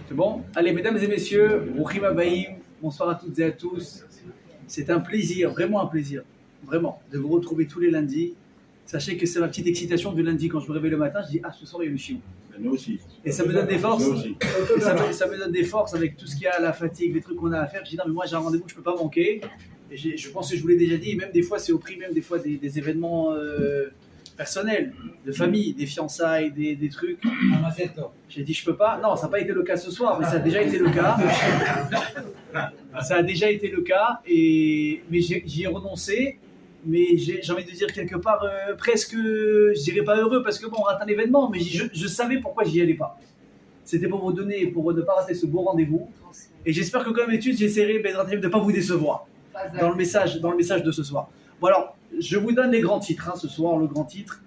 C'est bon? Allez, mesdames et messieurs, Brouchim Habayim, bonsoir à toutes et à tous. C'est un plaisir, vraiment un plaisir, vraiment, de vous retrouver tous les lundis. Sachez que c'est ma petite excitation du lundi. Quand je me réveille le matin, je dis ah, ce soir il y a le chiot. Nous aussi. Et ça me donne des forces. Ça me donne des forces avec tout ce qu'il y a, la fatigue, les trucs qu'on a à faire. Je dis non, mais moi j'ai un rendez-vous que je ne peux pas manquer. Et je pense que je vous l'ai déjà dit, et même des fois c'est au prix même des fois des événements personnels, de famille, des fiançailles, des trucs. J'ai dit je peux pas. Non, ça n'a pas été le cas ce soir, mais ça a déjà été le cas. Ça a déjà été le cas, mais j'y ai renoncé. Mais j'ai envie de dire quelque part presque, je dirais pas heureux parce que bon, on rate un événement, mais je savais pourquoi j'y allais pas. C'était pour vous donner, pour ne pas rater ce beau rendez-vous. Et j'espère que comme étude, j'essaierai de ne pas vous décevoir dans le message de ce soir. Bon alors, je vous donne les grands titres ce soir. Le grand titre,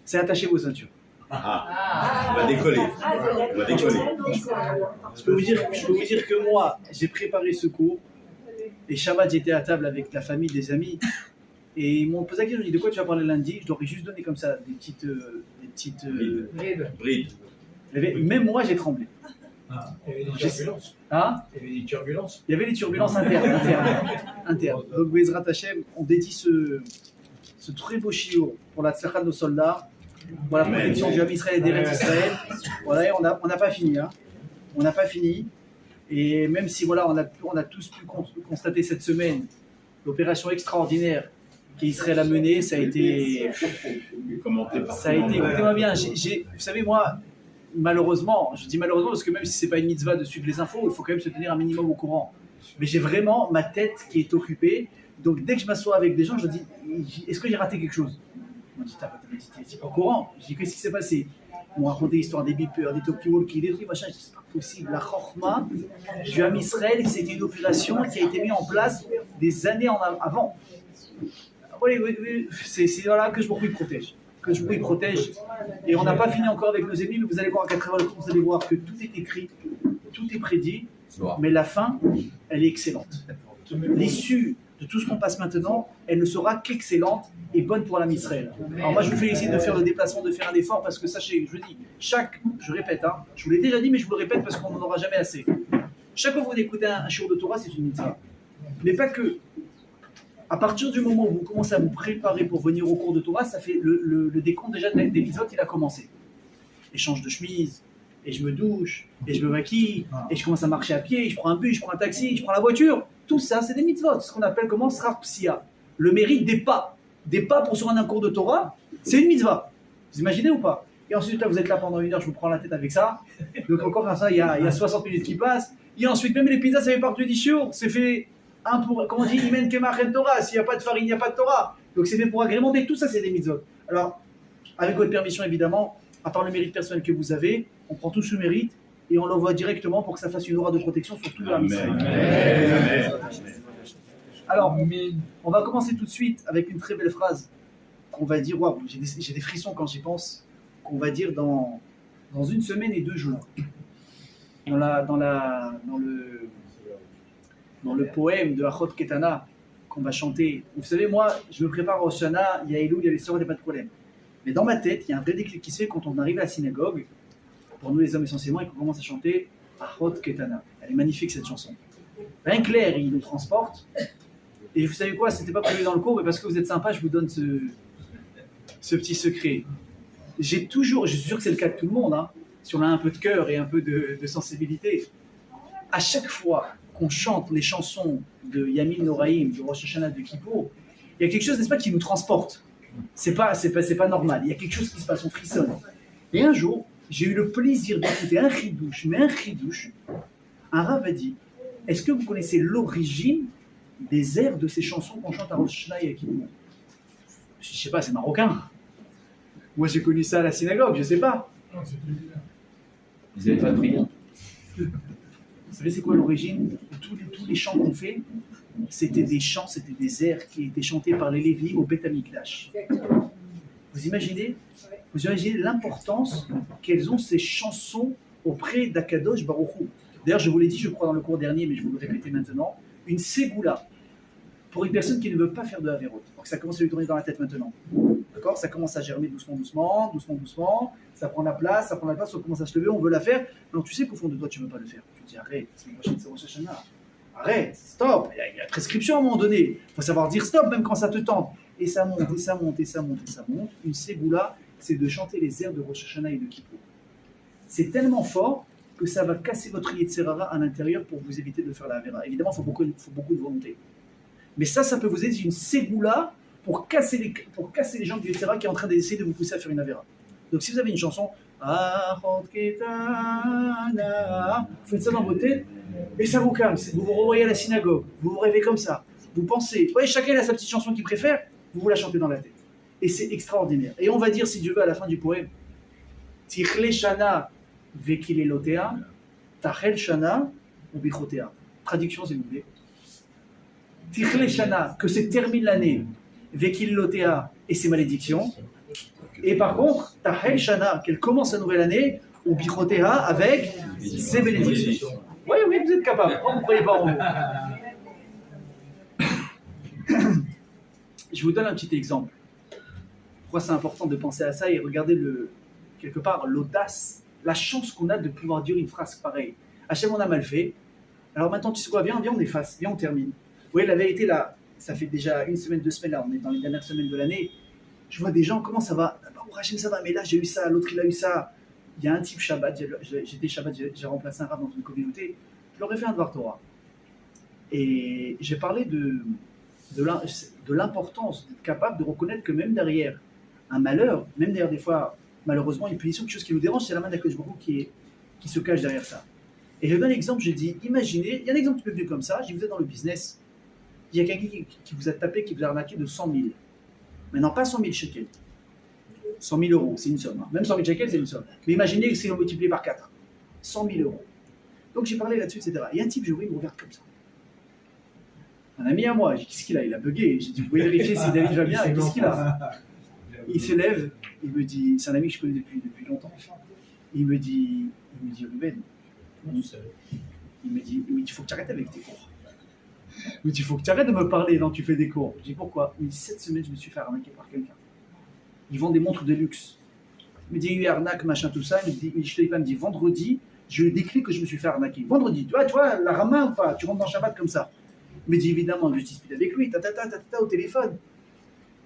c'est attachez vos ceintures. On va décoller. On va décoller. Je peux vous dire que moi, j'ai préparé ce cours et Shabbat, j'étais à table avec la famille, des amis. Et ils m'ont posé la question, je dis de quoi tu vas parler lundi? Je leur ai juste donné comme ça des petites Brides. Même moi j'ai tremblé. Il y avait des turbulences. Il y avait des turbulences internes. Donc Bezrat Hashem, on dédie ce très beau shiur pour la tzlacha de nos soldats, pour la protection du Ham Israël et des Eretz Israël. Voilà, et on n'a pas fini. On n'a pas fini. Et même si voilà, on a tous pu constater cette semaine l'opération extraordinaire qu'Israël a menée, ça a été. Écoutez-moi bien, vous savez, moi, malheureusement, je dis malheureusement parce que même si c'est pas une mitzvah de suivre les infos, il faut quand même se tenir un minimum au courant. Mais j'ai vraiment ma tête qui est occupée. Donc dès que je m'assois avec des gens, je dis est-ce que j'ai raté quelque chose? On me dit t'es pas au courant. Je dis qu'est-ce qui s'est passé? On m'a raconté l'histoire des beepers, des talkie-walkie, des trucs, machin. Je dis c'est pas possible. La chorma du Ham Israël, c'était une opération qui a été mise en place des années avant. Oui, c'est voilà que je vous protège. Que je vous protège. Et on n'a pas fini encore avec nos ennemis, mais vous allez voir à 80 coups, vous allez voir que tout est écrit, tout est prédit, mais la fin, elle est excellente. L'issue de tout ce qu'on passe maintenant, elle ne sera qu'excellente et bonne pour l'âme Israël. Alors moi, je vous félicite de faire le déplacement, de faire un effort, parce que sachez, je répète, je vous l'ai déjà dit, mais je vous le répète parce qu'on n'en aura jamais assez. Chaque fois que vous écoutez un shiur de Torah, c'est une mitzvah. Mais pas que. À partir du moment où vous commencez à vous préparer pour venir au cours de Torah, ça fait le décompte déjà des mitzvot, il a commencé. Et je change de chemise, et je me douche, et je me maquille, et je commence à marcher à pied, et je prends un bus, je prends un taxi, je prends la voiture. Tout ça, c'est des mitzvot, ce qu'on appelle comment srar psia. Le mérite des pas. Des pas pour se rendre à un cours de Torah, c'est une mitzvah. Vous imaginez ou pas? Et ensuite, là, vous êtes là pendant une heure, je vous prends la tête avec ça. Donc encore comme ça, il y a 60 minutes qui passent. Et ensuite, même les pizzas, ça fait partie du shiur, c'est fait... Comment on dit, Imen Kemachet Torah, s'il n'y a pas de farine, il n'y a pas de Torah. Donc c'est fait pour agrémenter, tout ça c'est des mitzvot. Alors, avec votre permission évidemment, à part le mérite personnel que vous avez, on prend tout ce mérite et on l'envoie directement pour que ça fasse une aura de protection sur tout le Ham Israël. Alors, on va commencer tout de suite avec une très belle phrase qu'on va dire, waouh, j'ai des frissons quand j'y pense, qu'on va dire dans 1 semaine et 2 jours. Dans le poème de Achot Ketana qu'on va chanter. Vous savez, moi, je me prépare au Shana, il y a Elul, il y a les sœurs, il n'y a pas de problème. Mais dans ma tête, il y a un vrai déclic qui se fait quand on arrive à la synagogue, pour nous les hommes essentiellement, et qu'on commence à chanter Achot Ketana. Elle est magnifique cette chanson. Rien que l'air, il nous transporte. Et vous savez quoi, c'était pas prévu dans le cours, mais parce que vous êtes sympa, je vous donne ce petit secret. Je suis sûr que c'est le cas de tout le monde, si on a un peu de cœur et un peu de sensibilité. À chaque fois qu'on chante les chansons de Yamim Noraïm, de Rosh Hashanah, de Kippour, il y a quelque chose, n'est-ce pas, qui nous transporte. C'est pas normal. Il y a quelque chose qui se passe, on frissonne. Et un jour, j'ai eu le plaisir d'écouter un chidouche. Un rav a dit, est-ce que vous connaissez l'origine des airs de ces chansons qu'on chante à Rosh Hashanah et à Kippour? Je sais pas, c'est marocain. Moi, j'ai connu ça à la synagogue, je sais pas. Vous n'avez pas de prière? Vous savez, c'est quoi l'origine de tous les chants qu'on fait? C'était des chants, c'était des airs qui étaient chantés par les Lévites au Beth Amikdash. Vous imaginez l'importance qu'elles ont ces chansons auprès d'Akadosh Baruch Hu. D'ailleurs, je vous l'ai dit, je crois, dans le cours dernier, mais je vais vous le répéter maintenant, une ségoula pour une personne qui ne veut pas faire de Haverot. Donc ça commence à lui tourner dans la tête maintenant. d'accord? Ça commence à germer doucement, doucement, doucement, doucement, ça prend la place, on commence à se lever, on veut la faire. Alors tu sais qu'au fond de toi, tu ne veux pas le faire. Tu te dis, arrête, c'est Rosh Hashanah. Arrête, stop, il y a prescription à un moment donné. Il faut savoir dire stop, même quand ça te tente. Et ça monte, et ça monte, et ça monte, et ça monte. Une ségoula, c'est de chanter les airs de Rosh Hashanah et de Kippour. C'est tellement fort que ça va casser votre Yetzirara à l'intérieur pour vous éviter de faire la Avera. Évidemment, il faut beaucoup de volonté. Mais ça peut vous aider, c'est une ségoula pour casser les gens du Yetzirara qui est en train d'essayer de vous pousser à faire une Avera. Donc si vous avez une chanson, vous faites ça dans vos têtes, et ça vous calme. Vous vous revoyez à la synagogue, vous vous rêvez comme ça, vous pensez. Vous voyez, chacun a sa petite chanson qu'il préfère, vous la chantez dans la tête. Et c'est extraordinaire. Et on va dire, si Dieu veut, à la fin du poème, Tichle Shana Vekilelotea, Tachel Shana Ubichotea. Traduction, s'il vous plaît. Tichle Shana, que se termine l'année, Vekilelotea et ses malédictions. Et par contre, Tachel Shana, qu'elle commence la nouvelle année, Ubichotea avec ses bénédictions. Oui, vous êtes capable. Pourquoi vous ne croyez pas en vous? Je vous donne un petit exemple. Pourquoi c'est important de penser à ça et regarder quelque part l'audace, la chance qu'on a de pouvoir dire une phrase pareille. Hachem, on a mal fait. Alors maintenant, tu sais quoi, viens, on efface, viens, on termine. Vous voyez, la vérité, là, ça fait déjà une semaine, 2 semaines, là, on est dans les dernières semaines de l'année. Je vois des gens, comment ça va? Hachem, ça va, mais là, j'ai eu ça, l'autre, il a eu ça. Il y a un type Shabbat, j'étais Shabbat, j'ai remplacé un rab dans une communauté. Je leur ai fait un Dvar Torah. Et j'ai parlé de l'importance d'être capable de reconnaître que même derrière un malheur, même derrière des fois, malheureusement, une punition, quelque chose qui nous dérange, c'est la main d'Akadosh Baruch Hu qui se cache derrière ça. Et je donne l'exemple, j'ai dit, imaginez, il y a un exemple qui peut venir comme ça, j'ai dit, vous êtes dans le business, il y a quelqu'un qui vous a tapé, qui vous a arnaqué de 100 000. Maintenant, pas 100 000 shekels. 100 000 euros, c'est une somme. Même 100 000 shekels, c'est une somme. Mais imaginez que c'est multiplié par 4. 100 000 euros. Donc j'ai parlé là-dessus, etc. Et un type, je vois, il me regarde comme ça. Un ami à moi, j'ai dit, qu'est-ce qu'il a? Il a bugué. J'ai dit, vous pouvez vérifier si David va bien, et qu'est-ce qu'il a? Il se lève, il me dit, c'est un ami que je connais depuis longtemps. Il me dit, Ruben, il me dit, il faut que tu arrêtes avec tes cours. Il me dit, il faut que tu arrêtes de me parler quand tu fais des cours. Je dis, pourquoi? Il me dit, cette semaine, je me suis fait arnaquer par quelqu'un. Ils vendent des montres de luxe. Il me dit, il y a eu arnaque, machin, tout ça. Il me dit, je te dis pas, il me dit, vendredi, j'ai eu le déclic que je me suis fait arnaquer. Vendredi, tu vois, la ramain ou pas? Tu rentres dans Shabbat comme ça. Il me dit, évidemment, je dispute avec lui, au téléphone.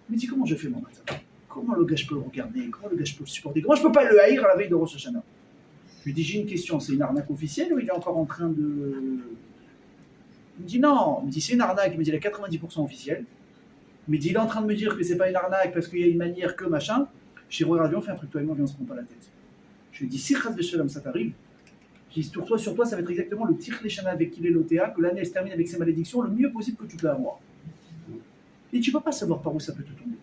Il me dit, comment je fais mon matin? Comment le gars je peux le regarder? Comment le gars je peux le supporter? Comment je peux pas le haïr à la veille de Rosh Hashanah? Je lui dis, j'ai une question, c'est une arnaque officielle ou il est encore en train de... Il me dit non, il me dit c'est une arnaque, il me dit il est 90% officielle. Il me dit il est en train de me dire que c'est pas une arnaque parce qu'il y a une manière que machin. Je dis regarde, viens, on fait un truc, toi et moi, viens, on se prend pas la tête. Je lui dis si Chas Veshalom ça t'arrive, je dis sur toi, ça va être exactement le tir Leshana avec Kilelotea, que l'année elle se termine avec ses malédictions le mieux possible que tu peux avoir. Et tu peux pas savoir par où ça peut te tomber.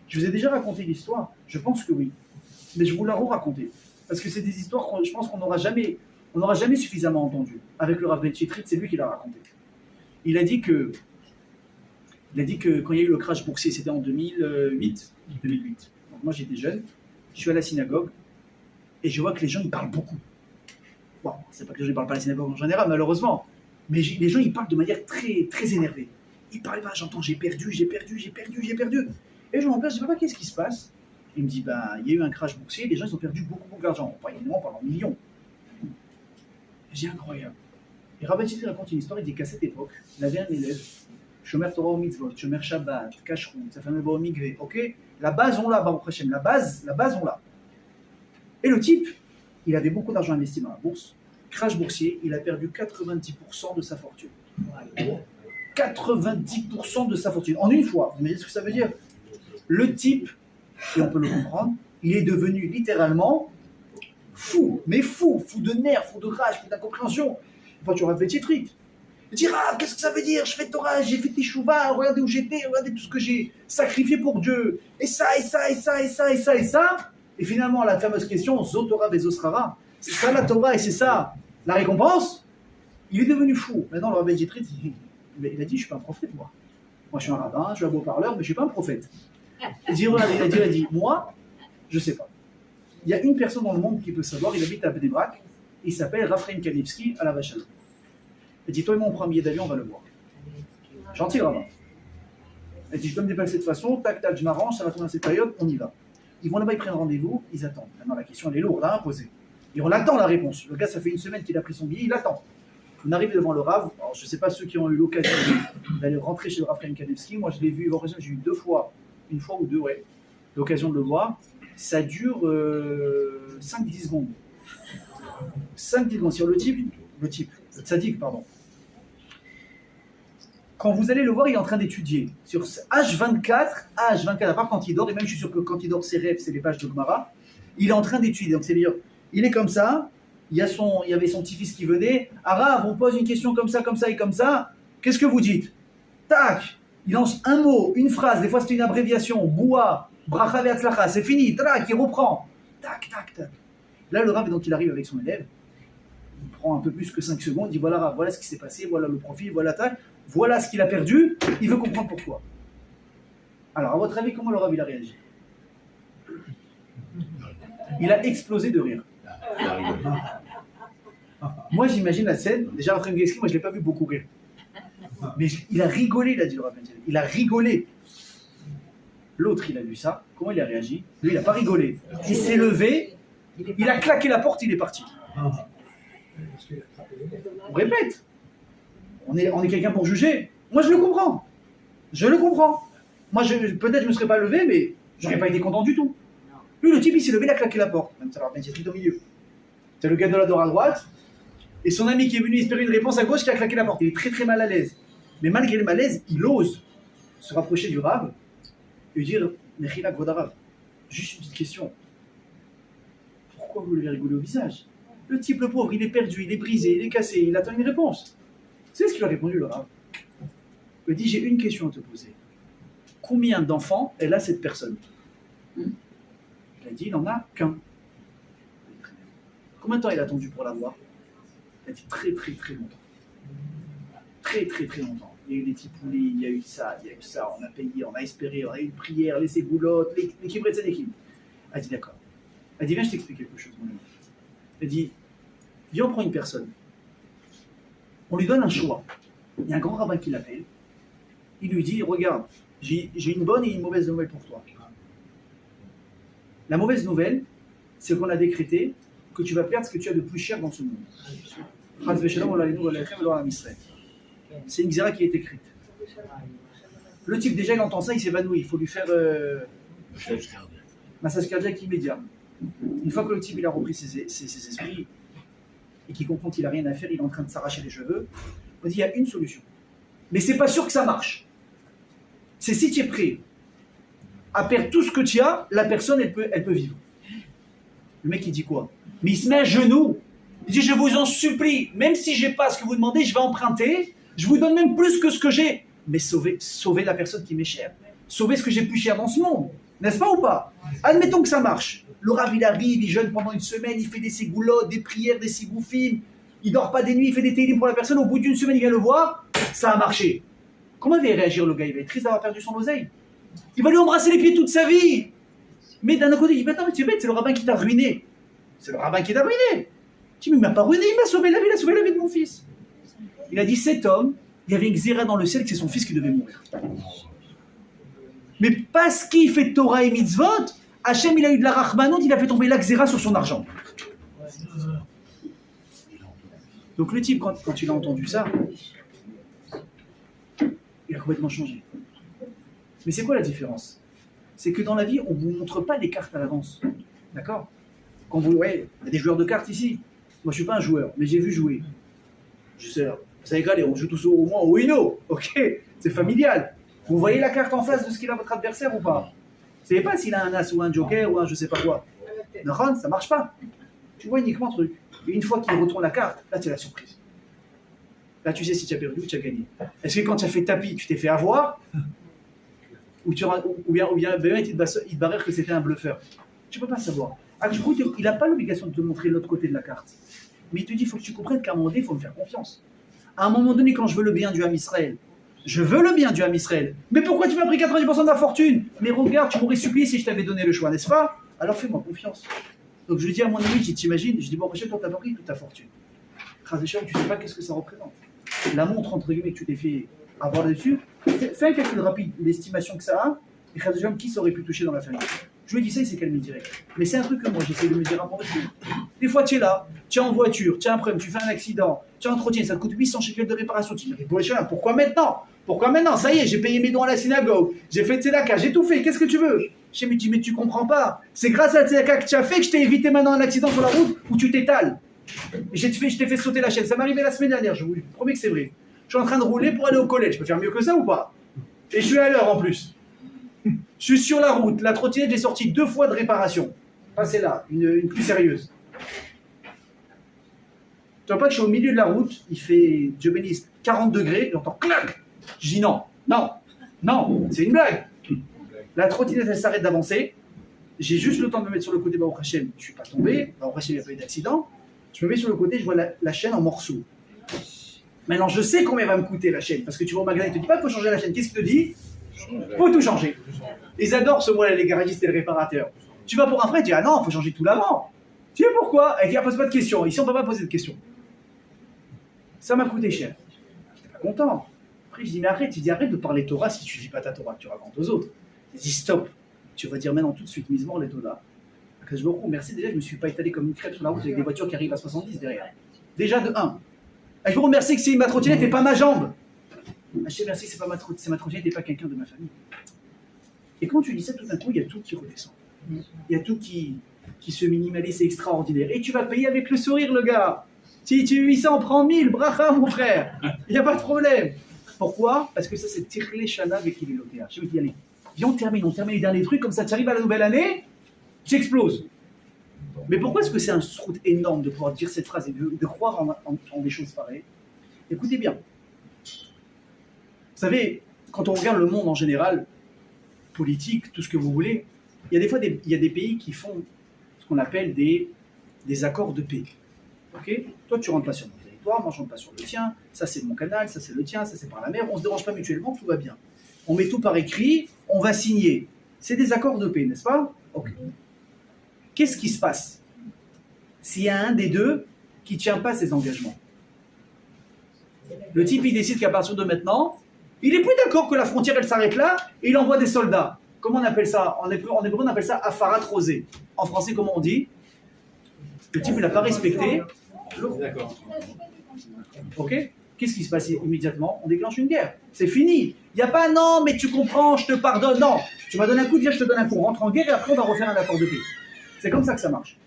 Je vous ai déjà raconté l'histoire, je pense que oui, mais je vous la re-raconter. Parce que c'est des histoires je pense qu'on n'aura jamais suffisamment entendues. Avec le Rav Ben Chitrit, c'est lui qui l'a raconté. Il a dit que quand il y a eu le crash boursier, c'était en 2008. Donc moi j'étais jeune, je suis à la synagogue et je vois que les gens ils parlent beaucoup. Bon, c'est pas que les gens ne parlent pas à la synagogue en général, malheureusement, mais les gens ils parlent de manière très, très énervée. Ils parlent, j'entends j'ai perdu. Et je me place, je dis, papa, qu'est-ce qui se passe? Il me dit, il y a eu un crash boursier, les gens ils ont perdu beaucoup d'argent. Pas énormément, pas en millions. J'ai incroyable. Et Rabbi Tzidki raconte une histoire, il dit qu'à cette époque, il avait un élève, Shomer Torah au mitzvot, Shomer Shabbat, Kashrut, sa famille va au migré, ok? La base on l'a, Baruch Hashem, la base on l'a. Et le type, il avait beaucoup d'argent investi dans la bourse, crash boursier, il a perdu 90% de sa fortune. 90% de sa fortune, en une fois. Vous imaginez ce que ça veut dire? Le type, et on peut le comprendre, il est devenu littéralement fou, mais fou de nerfs, fou de rage, fou d'incompréhension. Quand tu auras fait Titrit, il dit qu'est-ce que ça veut dire? Je fais Torah, j'ai fait Teshuvah, regardez où j'étais, regardez tout ce que j'ai sacrifié pour Dieu, et ça. Et finalement, la fameuse question, Zotora Vezosrara, c'est ça la Torah et c'est ça la récompense. Il est devenu fou. Maintenant, le Rabbi Titrit, il a dit je ne suis pas un prophète, moi. Moi, je suis un rabbin, je suis un beau parleur, mais je ne suis pas un prophète. Il a dit, moi, je ne sais pas. Il y a une personne dans le monde qui peut savoir, il habite à Bnei Brak, il s'appelle Raphaël Kanevski à la Vachalon. Il dit, toi et moi, on prend un billet d'avion, on va le voir. Gentil rabbin. Elle dit, je dois me déplacer de façon, tac, tac, je m'arrange, ça va tomber à cette période, on y va. Ils vont là-bas, ils prennent rendez-vous, ils attendent. Maintenant, la question, elle est lourde à poser. Et on attend la réponse. Le gars, ça fait une semaine qu'il a pris son billet, il attend. On arrive devant le Rav. Alors, je ne sais pas ceux qui ont eu l'occasion d'aller rentrer chez le Rav Chaim Kanevski. Moi, je l'ai vu, j'ai eu 2 fois, une fois ou 2, ouais, l'occasion de le voir. Ça dure 5-10 secondes. 5-10 secondes. Sur le type, le tzaddik, pardon. Quand vous allez le voir, il est en train d'étudier. Sur H24, à part quand il dort, et même je suis sûr que quand il dort, ses rêves, c'est les pages de Gemara, il est en train d'étudier. Donc, c'est-à-dire, il est comme ça, il y avait son petit-fils qui venait, Arav, on pose une question comme ça et comme ça, qu'est-ce que vous dites? Tac, il lance un mot, une phrase, des fois c'est une abréviation, Boua, Bracha ve'atzlacha, c'est fini, tac, il reprend. Tac, tac, tac. Là, le Rav, donc, il arrive avec son élève, il prend un peu plus que 5 secondes, il dit voilà Rav, voilà ce qui s'est passé, voilà le profil, voilà tac. Voilà ce qu'il a perdu, il veut comprendre pourquoi. Alors, à votre avis, comment le Rav il a réagi? Il a explosé de rire. Moi, j'imagine la scène. Déjà, après Kanevski, moi, je ne l'ai pas vu beaucoup rire. Mais il a rigolé, il a dit le Rav. Il a rigolé. L'autre, il a vu ça. Comment il a réagi? Lui, il n'a pas rigolé. Il s'est levé, il a claqué la porte, il est parti. On répète. On est quelqu'un pour juger. Moi, je le comprends. Je le comprends. Moi, peut-être je ne me serais pas levé, mais je n'aurais pas été content du tout. Lui, le type, il s'est levé, il a claqué la porte. Même ça, il est tout au milieu. C'est le gadolador à droite. Et son ami qui est venu espérer une réponse à gauche qui a claqué la porte. Il est très très mal à l'aise. Mais malgré le malaise, il ose se rapprocher du Rav et lui dire Mechila Gvodarav, juste une petite question. Pourquoi vous lui rigolez au visage? Le type, le pauvre, il est perdu, il est brisé, il est cassé, il attend une réponse. C'est ce qu'il a répondu, le Rav. Il a dit, j'ai une question à te poser. Combien d'enfants elle a cette personne? Il a dit, il n'en a qu'un. Combien de temps il a attendu pour l'avoir? Il a dit, très très très longtemps. Très très très longtemps. Il y a eu des petits poulets, il y a eu ça, on a payé, on a espéré, on a eu une prière, les ségoulottes, les kibrets de Sénékim. Il a dit, d'accord. Il a dit, viens, je t'explique quelque chose, mon ami. Il a dit, viens, on prend une personne. On lui donne un choix. Il y a un grand rabbin qui l'appelle. Il lui dit, regarde, j'ai une bonne et une mauvaise nouvelle pour toi. La mauvaise nouvelle, c'est qu'on a décrété que tu vas perdre ce que tu as de plus cher dans ce monde. C'est une xéra qui est écrite. Le type, déjà, il entend ça, il s'évanouit. Il faut lui faire massage cardiaque immédiat. Une fois que le type il a repris ses esprits et qu'il comprend qu'il n'a rien à faire, il est en train de s'arracher les cheveux, on dit il y a une solution. Mais c'est pas sûr que ça marche. C'est si tu es prêt à perdre tout ce que tu as, la personne elle peut vivre. Le mec il dit quoi? Mais il se met à genoux. Il dit je vous en supplie, même si j'ai pas ce que vous demandez, je vais emprunter, je vous donne même plus que ce que j'ai. Mais sauver la personne qui m'est chère. Sauver ce que j'ai plus cher dans ce monde. N'est-ce pas ou pas? Admettons que ça marche. Le Rav, il arrive, il jeûne pendant une semaine, il fait des ségoulottes, des prières, des sigoufim, il dort pas des nuits, il fait des télim pour la personne, au bout d'une semaine, il vient le voir, ça a marché. Comment il va réagir le gars? Il va être triste d'avoir perdu son oseille. Il va lui embrasser les pieds toute sa vie. Mais d'un autre côté, il dit, attends, mais tu es bête, c'est le rabbin qui t'a ruiné. C'est le rabbin qui t'a ruiné. Tu dis, mais il m'a pas ruiné, il m'a sauvé la vie, il a sauvé la vie de mon fils. Il a dit, cet homme, il y avait une xéra dans le ciel que c'est son fils qui devait mourir. Mais parce qu'il fait Torah et mitzvot, Hachem, il a eu de la rachmanout, il a fait tomber la xéra sur son argent. Donc le type, quand il a entendu ça, il a complètement changé. Mais c'est quoi la différence? C'est que dans la vie, on ne vous montre pas les cartes à l'avance. D'accord? Quand il y a des joueurs de cartes ici. Moi, je ne suis pas un joueur, mais j'ai vu jouer. Je sais, ça égale, on joue tous au moins au Uno. Ok? C'est familial. Vous voyez la carte en face de ce qu'il a votre adversaire ou pas? Vous ne savez pas s'il a un as ou un joker ou un je sais pas quoi. Non, ça marche pas. Tu vois uniquement un truc. Et une fois qu'il retourne la carte, là tu as la surprise. Là tu sais si tu as perdu ou tu as gagné. Est-ce que quand tu as fait tapis, tu t'es fait avoir? Ou bien il te barre que c'était un bluffeur? Tu ne peux pas savoir. Ah, du coup, il n'a pas l'obligation de te montrer l'autre côté de la carte. Mais il te dit, il faut que tu comprennes qu'à un moment donné, il faut me faire confiance. À un moment donné, quand je veux le bien du Ham Israël, je veux le bien du Ham Israël. Mais pourquoi tu m'as pris 90% de ma fortune? Mais regarde, tu m'aurais supplié si je t'avais donné le choix, n'est-ce pas? Alors fais-moi confiance. Donc je dis à mon ami, t'imagines, je dis, bon, Rachel, toi, t'as pas pris toute ta fortune. Tu sais pas qu'est-ce que ça représente. La montre, entre guillemets, que tu t'es fait avoir dessus. Fais un calcul rapide, l'estimation que ça a, et Khadijam, qui ça aurait pu toucher dans la famille. Je lui dis ça, il s'est calmé direct. Mais c'est un truc que moi, j'essaie de me dire à moi aussi. Des fois, tu es là, tu es en voiture, tu as un problème, tu fais un accident, tu entretiens, ça te coûte 800 shekels de réparation. Tu te dis, pourquoi maintenant? Pourquoi maintenant? Ça y est, j'ai payé mes dons à la synagogue, j'ai fait tzedaka, j'ai tout fait, qu'est-ce que tu veux? Je me dis, mais tu comprends pas. C'est grâce à la tzedaka que tu as fait que je t'ai évité maintenant un accident sur la route où tu t'étales. Et je t'ai fait sauter la chaîne. Ça m'est arrivé la semaine dernière, je vous promets que c'est vrai. Je suis en train de rouler pour aller au collège. Je peux faire mieux que ça ou pas? Et je suis à l'heure en plus. Je suis sur la route. La trottinette, j'ai sorti 2 fois de réparation. Passez là, une plus sérieuse. Tu vois pas que je suis au milieu de la route, il fait, Dieu bénisse, 40 degrés, et j'entends clac. Je dis non, c'est une blague. La trottinette, elle s'arrête d'avancer. J'ai juste le temps de me mettre sur le côté, Baruch Hashem, je ne suis pas tombé. Baruch Hashem, il n'y a pas eu d'accident. Je me mets sur le côté, je vois la chaîne en morceaux. Maintenant, je sais combien va me coûter la chaîne, parce que tu vas au magasin, il ne te dit pas qu'il faut changer la chaîne. Qu'est-ce qu'il te dit? Il faut tout changer. Ils adorent ce mot-là, les garagistes et les réparateurs. Tu vas pour un frais, tu dis ah non, il faut changer tout l'avant. Tu sais pourquoi? Et il ne pose pas de questions. Ici, on ne peut pas poser de questions. Ça m'a coûté cher. Je n'étais pas content. Après, je dis mais arrête, de parler Torah si tu ne dis pas ta Torah, que tu racontes aux autres. Je dis stop. Tu vas dire maintenant tout de suite, mise mort les Torah. Je vous remercie, déjà, je ne me suis pas étalé comme une crêpe sur la route avec des voitures qui arrivent à 70 derrière. Déjà de 1. Et je vous remercie que c'est ma trottinette et pas ma jambe. Je te remercie que c'est pas ma trottinette et pas quelqu'un de ma famille. Et quand tu dis ça, tout d'un coup, il y a tout qui redescend. Il y a tout qui se minimalise, c'est extraordinaire. Et tu vas payer avec le sourire, le gars. Si tu 800, prends 1000, bracha, mon frère. Il n'y a pas de problème. Pourquoi? Parce que ça, c'est Tirle Shana avec Kivilotea. Je vais y aller. Viens, on termine les derniers trucs, comme ça, tu arrives à la nouvelle année, tu exploses. Mais pourquoi est-ce que c'est un route énorme de pouvoir dire cette phrase et de croire en des choses pareilles? Écoutez bien. Vous savez, quand on regarde le monde en général, politique, tout ce que vous voulez, il y a des fois il y a des pays qui font ce qu'on appelle des accords de paix. Ok? Toi, tu rentres pas sur mon territoire, moi je rentre pas sur le tien, ça c'est mon canal, ça c'est le tien, ça c'est par la mer, on se dérange pas mutuellement, tout va bien. On met tout par écrit, on va signer. C'est des accords de paix, n'est-ce pas? Ok. Qu'est-ce qui se passe s'il y a un des deux qui ne tient pas ses engagements? Le type, il décide qu'à partir de maintenant, il n'est plus d'accord que la frontière, elle s'arrête là, et il envoie des soldats. Comment on appelle ça? En hébreu, on appelle ça afarat rosé. En français, comment on dit? Le type, il n'a pas respecté. D'accord. Ok? Qu'est-ce qui se passe immédiatement? On déclenche une guerre. C'est fini. Il n'y a pas non, mais tu comprends, je te pardonne. Non, tu m'as donné un coup, viens, je te donne un coup. On rentre en guerre et après, on va refaire un accord de paix. C'est comme ça que ça marche.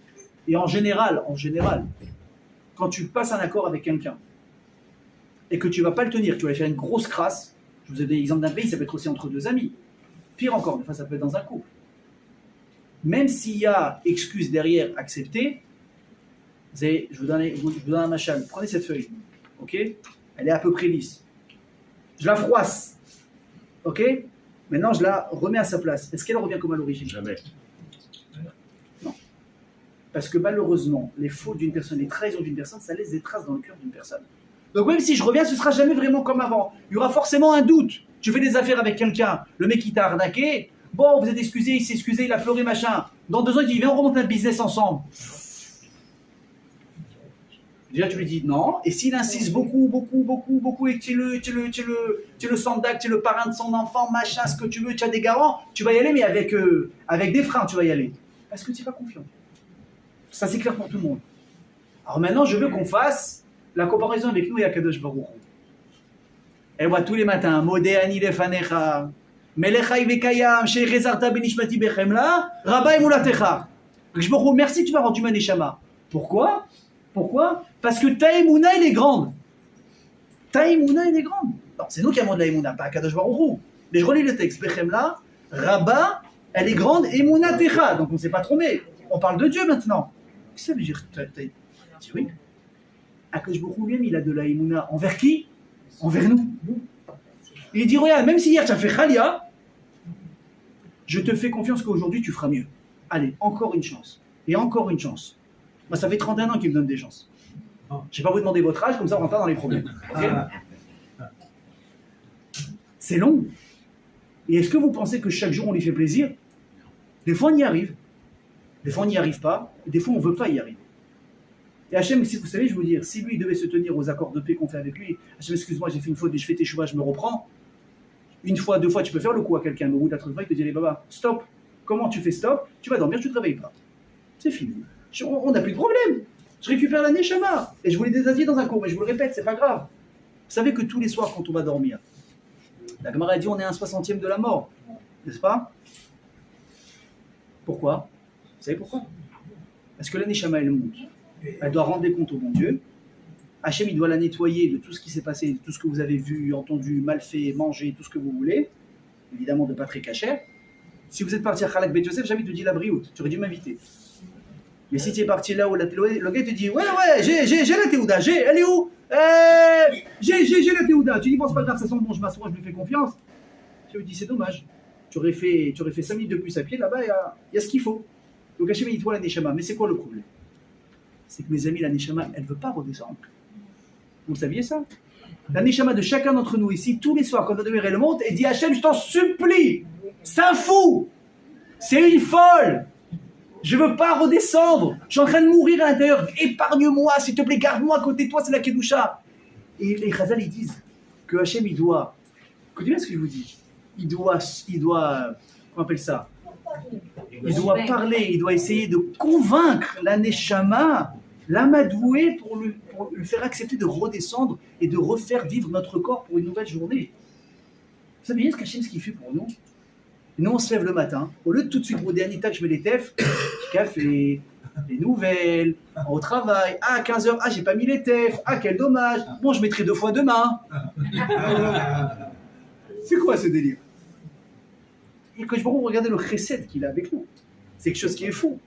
Et en général, quand tu passes un accord avec quelqu'un et que tu ne vas pas le tenir, tu vas faire une grosse crasse, je vous ai donné l'exemple d'un pays, ça peut être aussi entre 2 amis. Pire encore, des fois ça peut être dans un couple. Même s'il y a excuse derrière acceptée, je vous donne un machin, prenez cette feuille, ok? Elle est à peu près lisse. Je la froisse, ok? Maintenant je la remets à sa place. Est-ce qu'elle revient comme à l'origine? Jamais. Non. Parce que malheureusement, les fautes d'une personne, les trahisons d'une personne, ça laisse des traces dans le cœur d'une personne. Donc même si je reviens, ce ne sera jamais vraiment comme avant. Il y aura forcément un doute. Tu fais des affaires avec quelqu'un, le mec qui t'a arnaqué, bon, vous êtes excusé, il s'est excusé, il a pleuré, machin. Dans 2 ans, il dit, viens, on remonte un business ensemble. Déjà, tu lui dis non, et s'il insiste beaucoup, et que tu le sandac, tu es le parrain de son enfant, machin, ce que tu veux, tu as des garants, tu vas y aller, mais avec des freins, tu vas y aller. Parce que tu n'es pas confiant. Ça, c'est clair pour tout le monde. Alors maintenant, je veux qu'on fasse la comparaison avec nous et Akadosh Baruch Hu. Elle voit tous les matins, Modéani lefanecha, Melechai vekayam, Sheirezarta benishmati bechemla, Rabba emulatecha. Merci, tu m'as rendu ma neshama. Pourquoi? Parce que ta émouna, elle est grande. Non, c'est nous qui avons de la émouna, pas Akadosh Baruch Hu. Mais je relis le texte, bechemla, Rabba, elle est grande, emulatecha. Donc on ne s'est pas trompé. On parle de Dieu maintenant. Qu'est-ce que ça veut dire? Oui. Akadosh Baruch Hu lui-même, il a de la émouna. Envers qui? Envers nous. Il dit, regarde, même si hier tu as fait Khalia, je te fais confiance qu'aujourd'hui tu feras mieux. Allez, encore une chance. Et encore une chance. Moi, ça fait 31 ans qu'il me donne des chances. Je ne vais pas vous demander votre âge, comme ça on rentre pas dans les problèmes. Okay? C'est long. Et est-ce que vous pensez que chaque jour on lui fait plaisir? Des fois on y arrive. Des fois on n'y arrive pas. Et des fois on ne veut pas y arriver. Et Hachem, si vous savez, je veux dire, si lui il devait se tenir aux accords de paix qu'on fait avec lui, Hachem, excuse-moi, j'ai fait une faute, je fais tes choix, je me reprends. Une fois, deux fois, tu peux faire le coup à quelqu'un, mais au bout de la troisième fois, il te dit, allez, Baba, stop. Comment tu fais stop? Tu vas dormir, tu ne te réveilles pas. C'est fini. On n'a plus de problème. Je récupère la Neshama. Et je vous l'ai déjà dit dans un cours, mais je vous le répète, c'est pas grave. Vous savez que tous les soirs, quand on va dormir, la Gemara a dit on est à un 60e de la mort. N'est-ce pas? Pourquoi? Vous savez pourquoi? Parce que la Neshama, elle monte. Elle doit rendre des comptes au bon Dieu. Hachem, il doit la nettoyer de tout ce qui s'est passé, de tout ce que vous avez vu, entendu, mal fait, mangé, tout ce que vous voulez. Évidemment, de pas très cachère. Si vous êtes parti à Khalak Bet Yosef, jamais te dit la brioute. Tu aurais dû m'inviter. Mais si tu es parti là où le gars te dit ouais, j'ai la Théouda, elle est où? J'ai la Théouda. Tu dis bon, c'est pas grave, ça sent bon, je m'assois, je lui fais confiance. Tu lui dis c'est dommage. Tu aurais fait 5 minutes de plus à pied, là-bas, il y a ce qu'il faut. Donc Hachem, il dit toi la Neshama. Mais c'est quoi le problème? C'est que mes amis, la Neshama, elle ne veut pas redescendre. Vous le saviez ça? La Neshama de chacun d'entre nous ici, tous les soirs, quand la demeure elle monte, elle dit Hachem, je t'en supplie, c'est un fou, c'est une folle, je ne veux pas redescendre, je suis en train de mourir à l'intérieur, épargne-moi, s'il te plaît, garde-moi à côté de toi, c'est la Kedusha. Et les Chazal, ils disent que Hachem, il doit, écoutez bien ce que je vous dis, il doit, comment on appelle ça? Il doit parler, il doit essayer de convaincre la Neshama, l'amadouer pour lui faire accepter de redescendre et de refaire vivre notre corps pour une nouvelle journée. Vous savez bien ce qu'Hachem, ce qu'il fait pour nous? Nous, on se lève le matin, au lieu de tout de suite, au dernier tac, je mets les tefs, petit café, les nouvelles, au travail, à 15h, j'ai pas mis les tefs, quel dommage, bon, je mettrai 2 fois demain. C'est quoi ce délire? Et quand je me regardez le chesed qu'il a avec nous, c'est quelque chose qui est fou.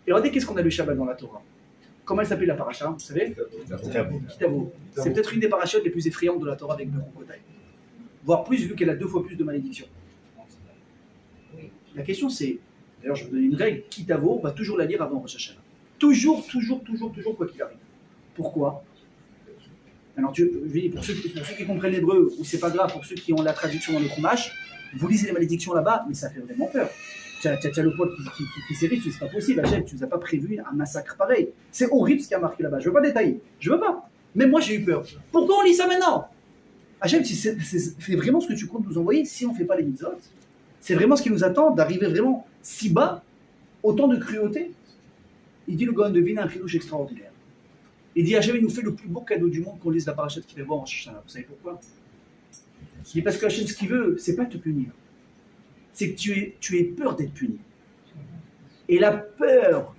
Et regardez qu'est-ce qu'on a le Shabbat dans la Torah. Comment elle s'appelle la paracha, vous savez? Kitavo. C'est peut-être une des parachutes les plus effrayantes de la Torah avec Bechukotai. Voire plus, vu qu'elle a 2 fois plus de malédictions. La question c'est, d'ailleurs je vais vous donner une règle, Kitavo, on va toujours la lire avant Rosh Hashanah. Toujours, quoi qu'il arrive. Pourquoi? Alors, je dis, pour ceux qui comprennent l'hébreu, ou c'est pas grave, pour ceux qui ont la traduction dans le Chumash, vous lisez les malédictions là-bas, mais ça fait vraiment peur. Tu as le pote qui s'est riche, c'est pas possible, Hachem, tu nous as pas prévu un massacre pareil. C'est horrible ce qui a marqué là-bas, je veux pas détailler, je veux pas. Même moi j'ai eu peur. Pourquoi on lit ça maintenant? Hachem, c'est vraiment ce que tu comptes nous envoyer si on fait pas les mitzvot. C'est vraiment ce qui nous attend, d'arriver vraiment si bas, autant de cruauté. Il dit le Gaon de Vilna, un chidouche extraordinaire. Il dit Hachem, il nous fait le plus beau cadeau du monde qu'on lise la parachat qu'il va voir en Shishana. Vous savez pourquoi? Il dit parce que Hachem, ce qu'il veut, c'est pas te punir. C'est que tu aies peur d'être puni. Et la peur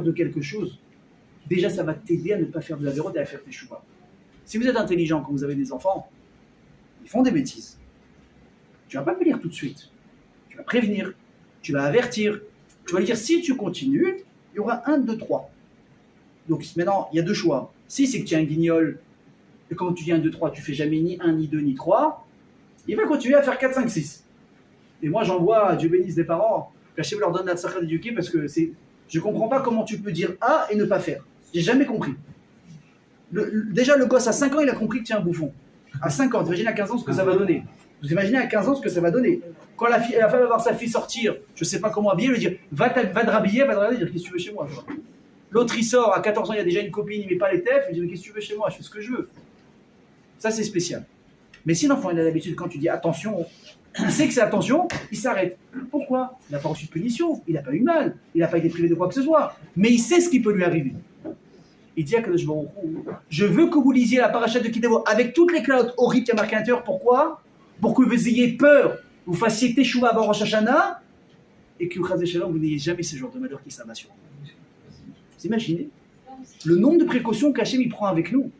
de quelque chose, déjà ça va t'aider à ne pas faire de la vérote et à faire tes chouvas. Si vous êtes intelligent quand vous avez des enfants, ils font des bêtises. Tu vas pas me dire tout de suite. Tu vas prévenir, tu vas avertir, tu vas lui dire si tu continues, il y aura 1, 2, 3. Donc maintenant, il y a 2 choix. Si c'est que tu es un guignol, et quand tu dis 1, 2, 3, tu fais jamais ni 1, ni 2, ni 3, il va continuer à faire 4, 5, 6. Et moi, j'envoie, Dieu bénisse des parents, qu'Hachem leur donne la tzachah d'éduquer parce que je ne comprends pas comment tu peux dire A et ne pas faire. J'ai jamais compris. Déjà, le gosse à 5 ans, il a compris que tu es un bouffon. À 5 ans, vous imaginez à 15 ans ce que ça va donner. Vous imaginez à 15 ans ce que ça va donner. Quand la femme va voir sa fille sortir, je ne sais pas comment habiller, elle lui dire va te rhabiller, va te rhabiller, dire qu'est-ce que tu veux chez moi? L'autre, il sort, à 14 ans, il y a déjà une copine, il ne met pas les tefs, il dit qu'est-ce que tu veux chez moi? Je fais ce que je veux. Ça, c'est spécial. Mais si l'enfant il a l'habitude, quand tu dis attention, il sait que c'est attention, il s'arrête. Pourquoi? Il n'a pas reçu de punition, il n'a pas eu mal, il n'a pas été privé de quoi que ce soit. Mais il sait ce qui peut lui arriver. Il dit à Kadosh Baruch Hu, je veux que vous lisiez la paracha de Kitavo avec toutes les clottes horribles qui a marqué à l'intérieur. Pourquoi? Pour que vous ayez peur, vous fassiez teshuva avant Rosh Hashanah et que vous n'ayez jamais ce genre de malheur qui s'abat sur vous. Vous imaginez le nombre de précautions qu'Hachem il prend avec nous?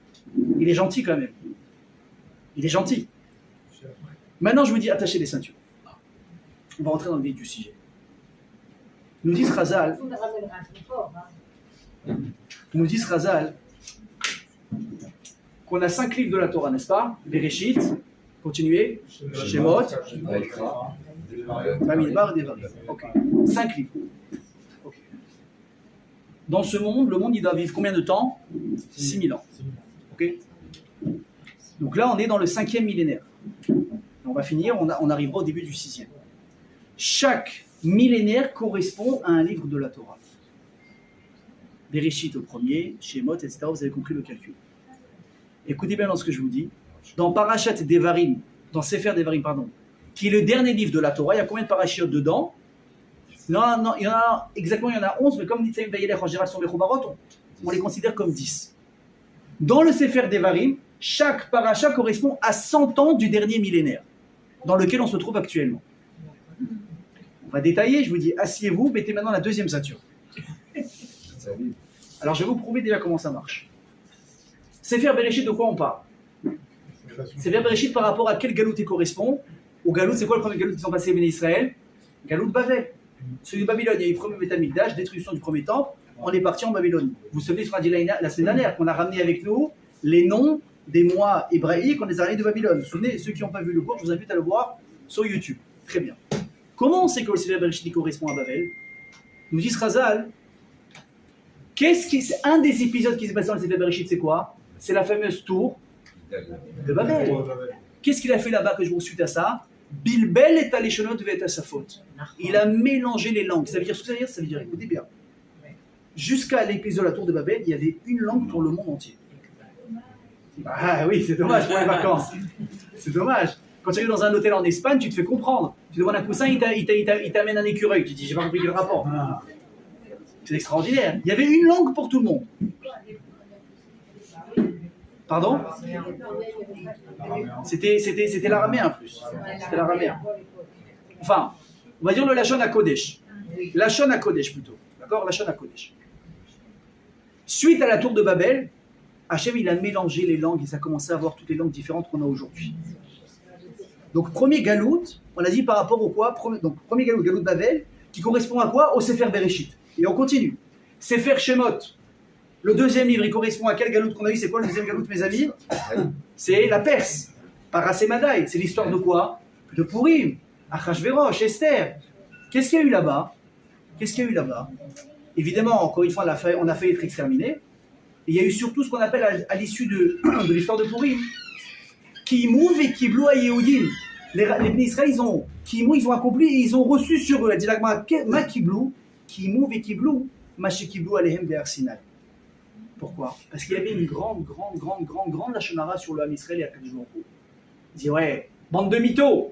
Il est gentil quand même. Il est gentil. Maintenant, je vous dis, attachez les ceintures. On va rentrer dans le vif du sujet. Nous disent Chazal, qu'on a 5 livres de la Torah, n'est-ce pas? Bereshit, continuez, Shemot, Bamidbar, Devarim. Ok. 5 livres. Okay. Dans ce monde, le monde, il doit vivre combien de temps? 6000 ans. Ok. Donc là, on est dans le 5e millénaire. On va finir, on arrivera au début du 6e. Chaque millénaire correspond à un livre de la Torah. Bereshit au premier, Shemot, etc. Vous avez compris le calcul. Écoutez bien dans ce que je vous dis. Dans Parashat Devarim, dans Sefer Devarim, pardon, qui est le dernier livre de la Torah, il y a combien de parachiotes dedans? Non, il y en a exactement, il y en a 11, mais comme dit Tzaïm Bayelech en général sur les Chobarot, on les considère comme 10. Dans le Sefer Devarim, chaque paracha correspond à 100 ans du dernier millénaire, dans lequel on se trouve actuellement. On va détailler, je vous dis, asseyez-vous, mettez maintenant la deuxième ceinture. Alors je vais vous prouver déjà comment ça marche. Sefer Bereshit, de quoi on parle? Sefer Bereshit par rapport à quel galout il correspond? Au galout, c'est quoi le premier galout qui sont passés à Israël? Galout de Bavel. Celui de Babylone, il y a eu le premier Beth Amikdash, destruction du premier temple, on est parti en Babylone. Vous vous souvenez, ce qu'on a dit la semaine dernière, qu'on a ramené avec nous les noms des mois hébraïques, on les a ramenés de Babylone. Vous vous souvenez, ceux qui n'ont pas vu le cours, je vous invite à le voir sur YouTube. Très bien. Comment on sait que le Sefer Bereshit correspond à Babel? Nous dit Razal, c'est un des épisodes qui s'est passé dans le Sefer Bereshit, c'est quoi? C'est la fameuse tour de Babel. Qu'est-ce qu'il a fait là-bas que je vous suite à ça? Bilbel est allé chenot et à sa faute. Il a mélangé les langues. Ça veut dire ce que ça veut dire? Ça veut dire, écoutez bien. Jusqu'à l'épisode de la tour de Babel, il y avait une langue pour le monde entier. Ah oui, c'est dommage pour les vacances. C'est dommage. Quand tu arrives dans un hôtel en Espagne, tu te fais comprendre. Tu demandes un coussin, il t'amène un écureuil. Tu te dis, j'ai pas compris le rapport. C'est extraordinaire. Il y avait une langue pour tout le monde. Pardon? C'était l'araméen en plus. C'était l'araméen. Enfin, on va dire le Lachon HaKodesh. Lachon HaKodesh plutôt. D'accord? Lachon HaKodesh. Suite à la tour de Babel, Hachem il a mélangé les langues et ça a commencé à avoir toutes les langues différentes qu'on a aujourd'hui. Donc premier galout, on a dit par rapport au quoi? Donc premier galout, galout de Babel, qui correspond à quoi? Au Sefer Bereshit. Et on continue. Sefer Shemot. Le deuxième livre, il correspond à quel galout qu'on a eu? C'est quoi le deuxième galout, mes amis? C'est la Perse. Parasémadaï. C'est l'histoire de quoi? De Purim, Achashverosh, Esther. Qu'est-ce qu'il y a eu là-bas? Évidemment, encore une fois, on a fait être exterminé. Et il y a eu surtout ce qu'on appelle à l'issue de l'histoire de Purim, Kimou et Kiblou à Yehudim. Les Israéliens, ils ont accompli et ils ont reçu sur eux. Elle dit là, ma Kiblou, Kimou et Kiblou, ma Kiblou alehem de Sinai. Pourquoi? Parce qu'il y avait une grande lachonara sur le Ham Israël et à quelques jours. Il dit ouais, bande de mythos.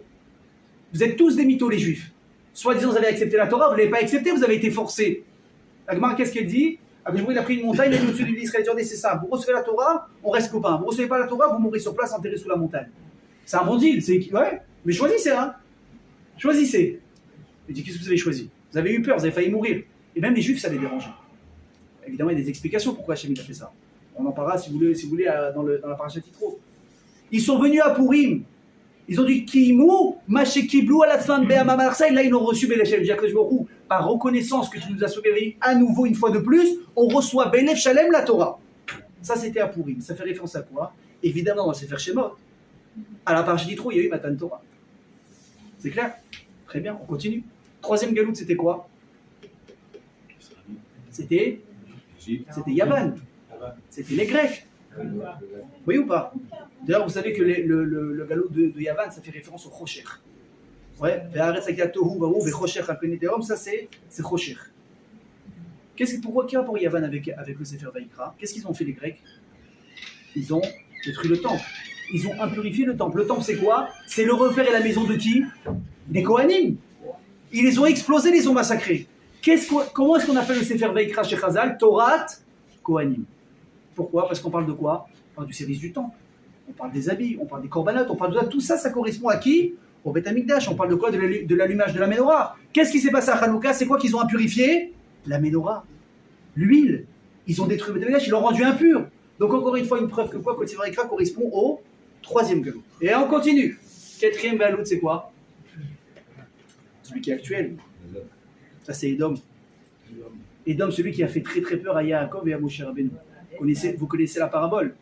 Vous êtes tous des mythos, les Juifs. Soi-disant, vous avez accepté la Torah, vous ne l'avez pas accepté, vous avez été forcés. La Gemara, qu'est-ce qu'elle dit? Il a pris une montagne, il a mis au-dessus de l'Israël. Il dit c'est ça, vous recevez la Torah, on reste copains. Vous ne recevez pas la Torah, vous mourrez sur place, enterrés sous la montagne. C'est un bon deal. Ouais, mais choisissez, hein. Choisissez. Il dit qu'est-ce que vous avez choisi? Vous avez eu peur, vous avez failli mourir. Et même les Juifs, ça les dérangeait. Évidemment, il y a des explications pourquoi Hachem a fait ça. On en parlera si vous voulez dans la paracha Titro. Ils sont venus à Purim. Ils ont dit Kimou, Maché Kiblou, Alatzman Be'ama Marseille. Là, ils ont reçu Belef Jacques Borou. Par reconnaissance que tu nous as sauvé à nouveau une fois de plus, on reçoit Belef Shalem la Torah. Ça, c'était à Purim. Ça fait référence à quoi? Évidemment, on va se faire Shemot. À la paracha Titro, il y a eu Matan Torah. C'est clair? Très bien, on continue. Troisième galoute, c'était quoi? C'était Yavan. C'était les Grecs. Oui ou pas? D'ailleurs, vous savez que le galout de Yavan, ça fait référence au Chocher. Ouais, ça c'est Chocher. Pourquoi qui rapport Yavan avec le Sefer Vaikra? Qu'est-ce qu'ils ont fait les Grecs? Ils ont détruit le temple. Ils ont impurifié le temple. Le temple c'est quoi? C'est le repère et la maison de qui? Des Kohanim. Ils les ont explosés, les ont massacrés. Comment est-ce qu'on appelle le Sefer Vaikra chez Chazal? Torat Kohanim. Pourquoi? Parce qu'on parle de quoi? On parle du service du temple. On parle des habits, on parle des corbanotes, on parle de tout ça, ça correspond à qui? Au Beth Amikdash. On parle de quoi? De l'allumage de la Ménorah. Qu'est-ce qui s'est passé à Hanouka? C'est quoi qu'ils ont impurifié? La Ménorah. L'huile. Ils ont détruit le Beth Amikdash, ils l'ont rendu impur. Donc encore une fois, une preuve que quoi? Que le Sefer Vaikra correspond au troisième galout. Et on continue. Quatrième galout, c'est quoi? Celui qui est actuel. Ça, c'est Edom. Edom, celui qui a fait très très peur à Yaakov et à Moshe Rabbeinu. Vous connaissez la parabole.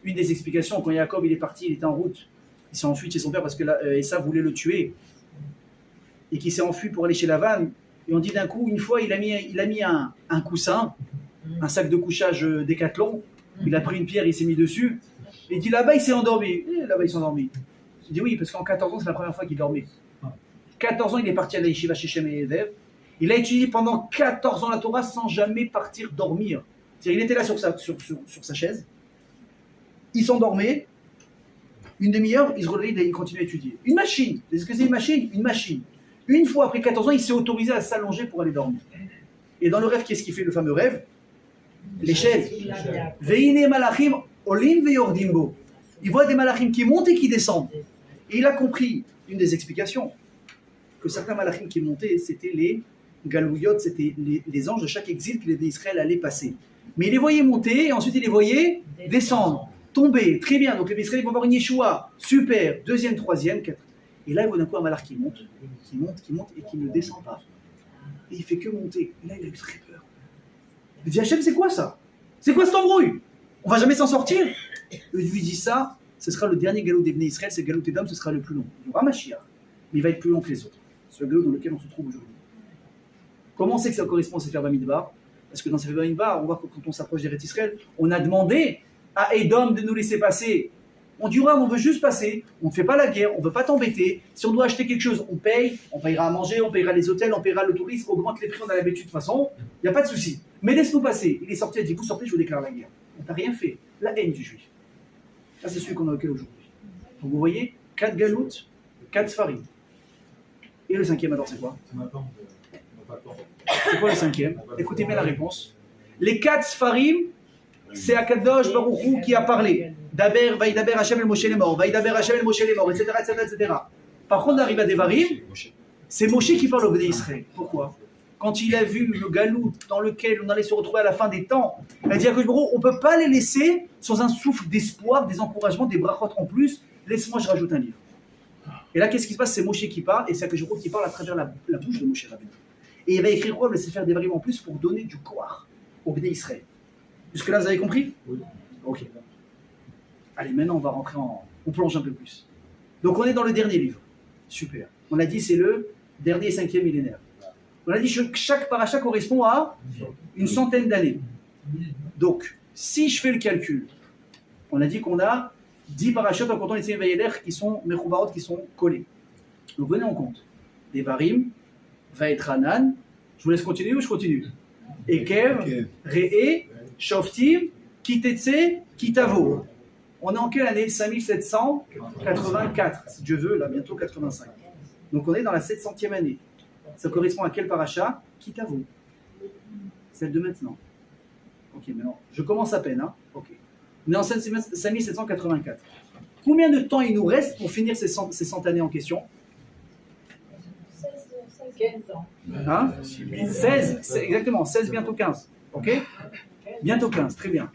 Une des explications, quand Yaakov il est parti, il était en route. Il s'est enfui chez son père parce que Esav voulait le tuer. Et qu'il s'est enfui pour aller chez Lavan. Et on dit d'un coup, une fois, il a mis un coussin, un sac de couchage Décathlon. Il a pris une pierre, il s'est mis dessus. Et il dit là-bas, il s'est endormi. Là-bas, il s'est endormi. Il dit oui, parce qu'en 14 ans, c'est la première fois qu'il dormait. 14 ans, il est parti à la Yeshiva chez Shem et Edev. Il a étudié pendant 14 ans la Torah sans jamais partir dormir. C'est-à-dire, il était là sur sa chaise, il s'endormait, une demi-heure, il se relevait et il continuait à étudier. Une machine. Est-ce que c'est une machine? Une machine. Une fois, après 14 ans, il s'est autorisé à s'allonger pour aller dormir. Et dans le rêve, qu'est-ce qu'il fait, le fameux rêve? L'échelle. Veine malachim olim veyordimbo. Il voit des malachim qui montent et qui descendent. Et il a compris, une des explications, que certains malachim qui montaient, c'était les galouyot, c'était les anges de chaque exil que les d'Israël allaient passer. Mais il les voyait monter et ensuite il les voyait descendre, tomber. Très bien, donc les Israéliens vont avoir une Yeshua. Super, deuxième, troisième, quatrième. Et là, il voit d'un coup un malach qui monte et qui ne descend pas. Et il fait que monter. Et là, il a eu très peur. Il dit, Hachem, c'est quoi ça? C'est quoi cette embrouille? On va jamais s'en sortir? Il lui dit ça, ce sera le dernier galop des Bnei Israël, c'est le galop d'Édom, ce sera le plus long. Il y aura Mashiach, mais il va être plus long que les autres. C'est le galop dans lequel on se trouve aujourd'hui. Comment on sait que ça correspond à Sefer Bamidbar? Parce que dans Sefer Bamidbar, on voit que quand on s'approche d'Eretz Israël, on a demandé à Édom de nous laisser passer. On dit, on veut juste passer, on ne fait pas la guerre, on ne veut pas t'embêter. Si on doit acheter quelque chose, on paye, on payera à manger, on payera les hôtels, on payera le tourisme, augmente les prix, on a l'habitude de toute façon, il n'y a pas de souci. Mais laisse-nous passer. Il est sorti, il a dit, vous sortez, je vous déclare la guerre. On t'a rien fait. La haine du juif. Ça, c'est celui qu'on a auquel aujourd'hui. Donc vous voyez, 4 galoutes, 4 sfarim. Et le cinquième, alors, c'est quoi? C'est quoi le cinquième? Écoutez bien la réponse. Les 4 sfarim, c'est Akadosh Baruch Hu qui a parlé. Daber, Vaïdaber Hashem el Moshe les morts, Vaïdaber Hashem el Moshe les morts, etc., etc., etc. Par contre, on arrive à Devarim, c'est Moshe qui parle au Bnei Israël. Pourquoi? Quand il a vu le galout dans lequel on allait se retrouver à la fin des temps, il a dit à Akadosh Baruch Hu, on ne peut pas les laisser sans un souffle d'espoir, des encouragements, des brachot en plus. Laisse-moi, je rajoute un livre. Et là, qu'est-ce qui se passe? C'est Moshe qui parle, et c'est Akadosh Baruch Hu qui parle à travers la bouche de Moshe Rabbeinu. Et il va écrire quoi? Le Sefer Devarim en plus pour donner du koach au Bnei Israël. Jusque-là, vous avez compris? Oui. Ok. Allez, maintenant, on va rentrer on plonge un peu plus. Donc, on est dans le dernier livre. Super. On a dit c'est le dernier 5e millénaire. On a dit que chaque paracha correspond à une centaine d'années. Donc, si je fais le calcul, on a dit qu'on a 10 parachutes en comptant les Sefer qui sont Mechoubarot, qui sont collés. Donc, venez en compte. Devarim, Vaetranan. Je vous laisse continuer ou je continue? Ekev, Re'e, Shoftim, Kitetse, Kitavo. On est en quelle année? 5784, si Dieu veut, là, bientôt 85. Donc on est dans la 700e année. Ça correspond à quel paracha? Kitavo. Celle de maintenant. Ok, maintenant, je commence à peine. Hein? Ok. On est en 5784. Combien de temps il nous reste pour finir ces 100 années en question? 15 ans. Hein? 16, exactement, 16, bientôt 15. Ok? Bientôt 15, très bien.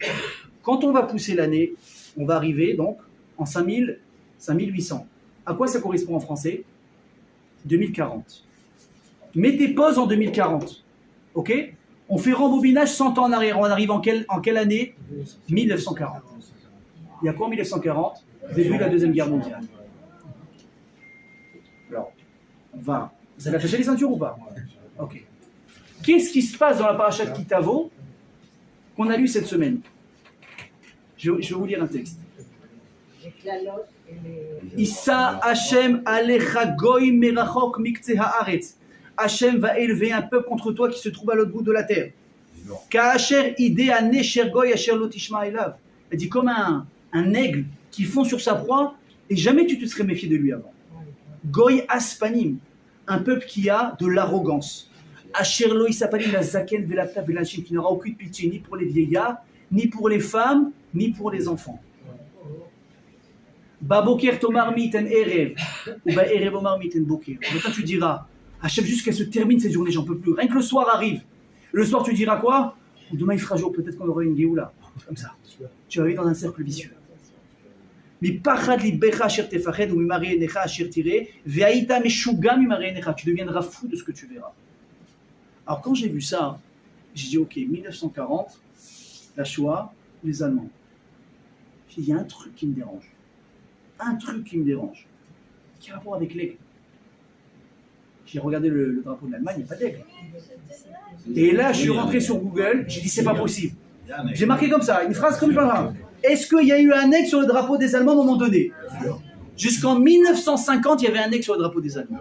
Quand on va pousser l'année, on va arriver donc en 5800. À quoi ça correspond en français? 2040. Mettez pause en 2040. Ok? On fait rembobinage 100 ans en arrière. On arrive en quelle année? 1940. Il y a quoi en 1940? Début de la Deuxième Guerre mondiale. Alors, vous avez attaché les ceintures ou pas? Ok. Qu'est-ce qui se passe dans la paracha de Kitavo qu'on a lu cette semaine? Je vais vous lire un texte. Issa Hashem alecha goy merachok mikze haaretz. Hashem va élever un peuple contre toi qui se trouve à l'autre bout de la terre. Ka'asher ide anesher goy asher lo tishma elav. Elle dit comme un aigle qui fond sur sa proie et jamais tu te serais méfié de lui avant. Goy aspanim, un peuple qui a de l'arrogance. Asher lo isapanim la zaken velata velachim, qui n'aura aucune pitié ni pour les vieillards, ni pour les femmes, ni pour les enfants. Baboker tomar miten erev, ou ba erev omar miten boker. Maintenant tu diras, Hachem, juste qu'elle se termine cette journée, j'en peux plus. Rien que le soir arrive. Le soir tu diras quoi? Demain il fera jour, peut-être qu'on aura une Géoula. Comme ça. Tu vas vivre dans un cercle vicieux. Mi pachad li becha asher tefached, ou mi mari enecha asher tireh, ve'aita meshuga mi mari enecha. Tu deviendras fou de ce que tu verras. Alors quand j'ai vu ça, j'ai dit ok, 1940, la Shoah, les Allemands. J'ai dit, il y a un truc qui me dérange. Un truc qui me dérange. Qui a rapport avec l'aigle. J'ai regardé le drapeau de l'Allemagne, il n'y a pas d'aigle. Et là, je suis rentré sur Google, j'ai dit, c'est pas possible. J'ai marqué comme ça, une phrase comme ça. Est-ce qu'il y a eu un aigle sur le drapeau des Allemands à un moment donné? Jusqu'en 1950, il y avait un aigle sur le drapeau des Allemands.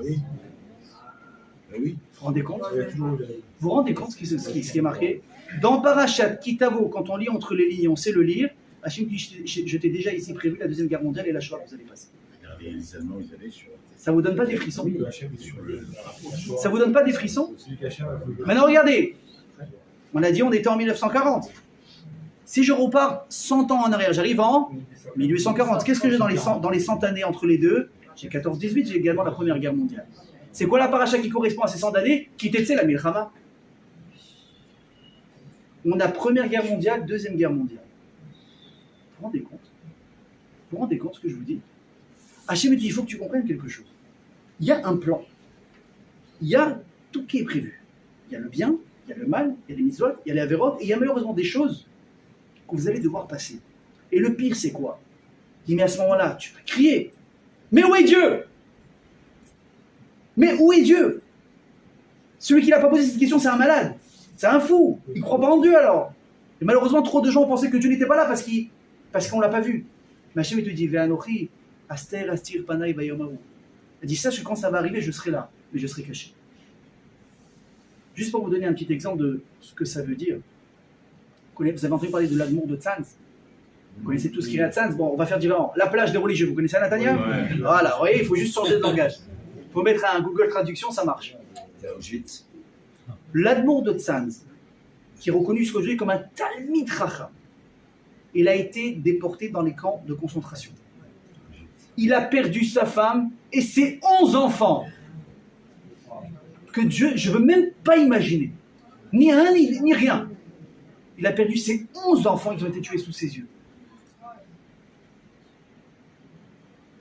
Oui. Vous vous rendez compte? Il y a toujours eu Vous vous rendez compte ce qui est marqué? Dans Parashat Kitavo, quand on lit entre les lignes, on sait le lire. Hachem dit, je t'ai déjà ici prévu la Deuxième Guerre mondiale et la Shoah que vous allez passer. Regardez, les Allemands, ils allaient sur Ça vous donne pas des frissons? le. Ça vous donne pas des frissons? Celui qui a cher, il faut- Maintenant regardez, on a dit on était en 1940. Si je repars 100 ans en arrière, j'arrive en 1840. Qu'est-ce que j'ai dans les 100 années entre les deux? J'ai 14-18, j'ai également la Première Guerre mondiale. C'est quoi la paracha qui correspond à ces 100 années? Qui était la Milchama. On a Première Guerre mondiale, Deuxième Guerre mondiale. Vous vous rendez compte? Vous vous rendez compte ce que je vous dis? Hachem me dit, il faut que tu comprennes quelque chose. Il y a un plan. Il y a tout qui est prévu. Il y a le bien, il y a le mal, il y a les mitzvot, il y a les avérotes, et il y a malheureusement des choses que vous allez devoir passer. Et le pire, c'est quoi? Il dit, mais à ce moment-là, tu vas crier. Mais où est Dieu? Mais où est Dieu? Celui qui n'a pas posé cette question, c'est un malade. C'est un fou. Il ne croit pas en Dieu alors. Et malheureusement, trop de gens ont pensé que Dieu n'était pas là parce qu'on ne l'a pas vu. Mais Hachem, il te dit, Ve'anochi, aster, astir, panay, vayomahu. Il dit, sache que quand ça va arriver, je serai là, mais je serai caché. Juste pour vous donner un petit exemple de ce que ça veut dire. Vous avez entendu parler de l'Admour de Tzanz. Vous connaissez tout ce qui est à Tzanz. Bon, on va faire différent. La plage des religieux, vous connaissez Natania? Ouais. Voilà, vous voyez, il faut juste changer de langage. Il faut mettre un Google Traduction, ça marche. C'est à Auschwitz. L'Admour de Tzanz, qui est reconnu aujourd'hui comme un Talmid Chacham, il a été déporté dans les camps de concentration. Il a perdu sa femme et ses 11 enfants. Que Dieu, je ne veux même pas imaginer. Ni un, ni rien. Il a perdu ses 11 enfants qui ont été tués sous ses yeux.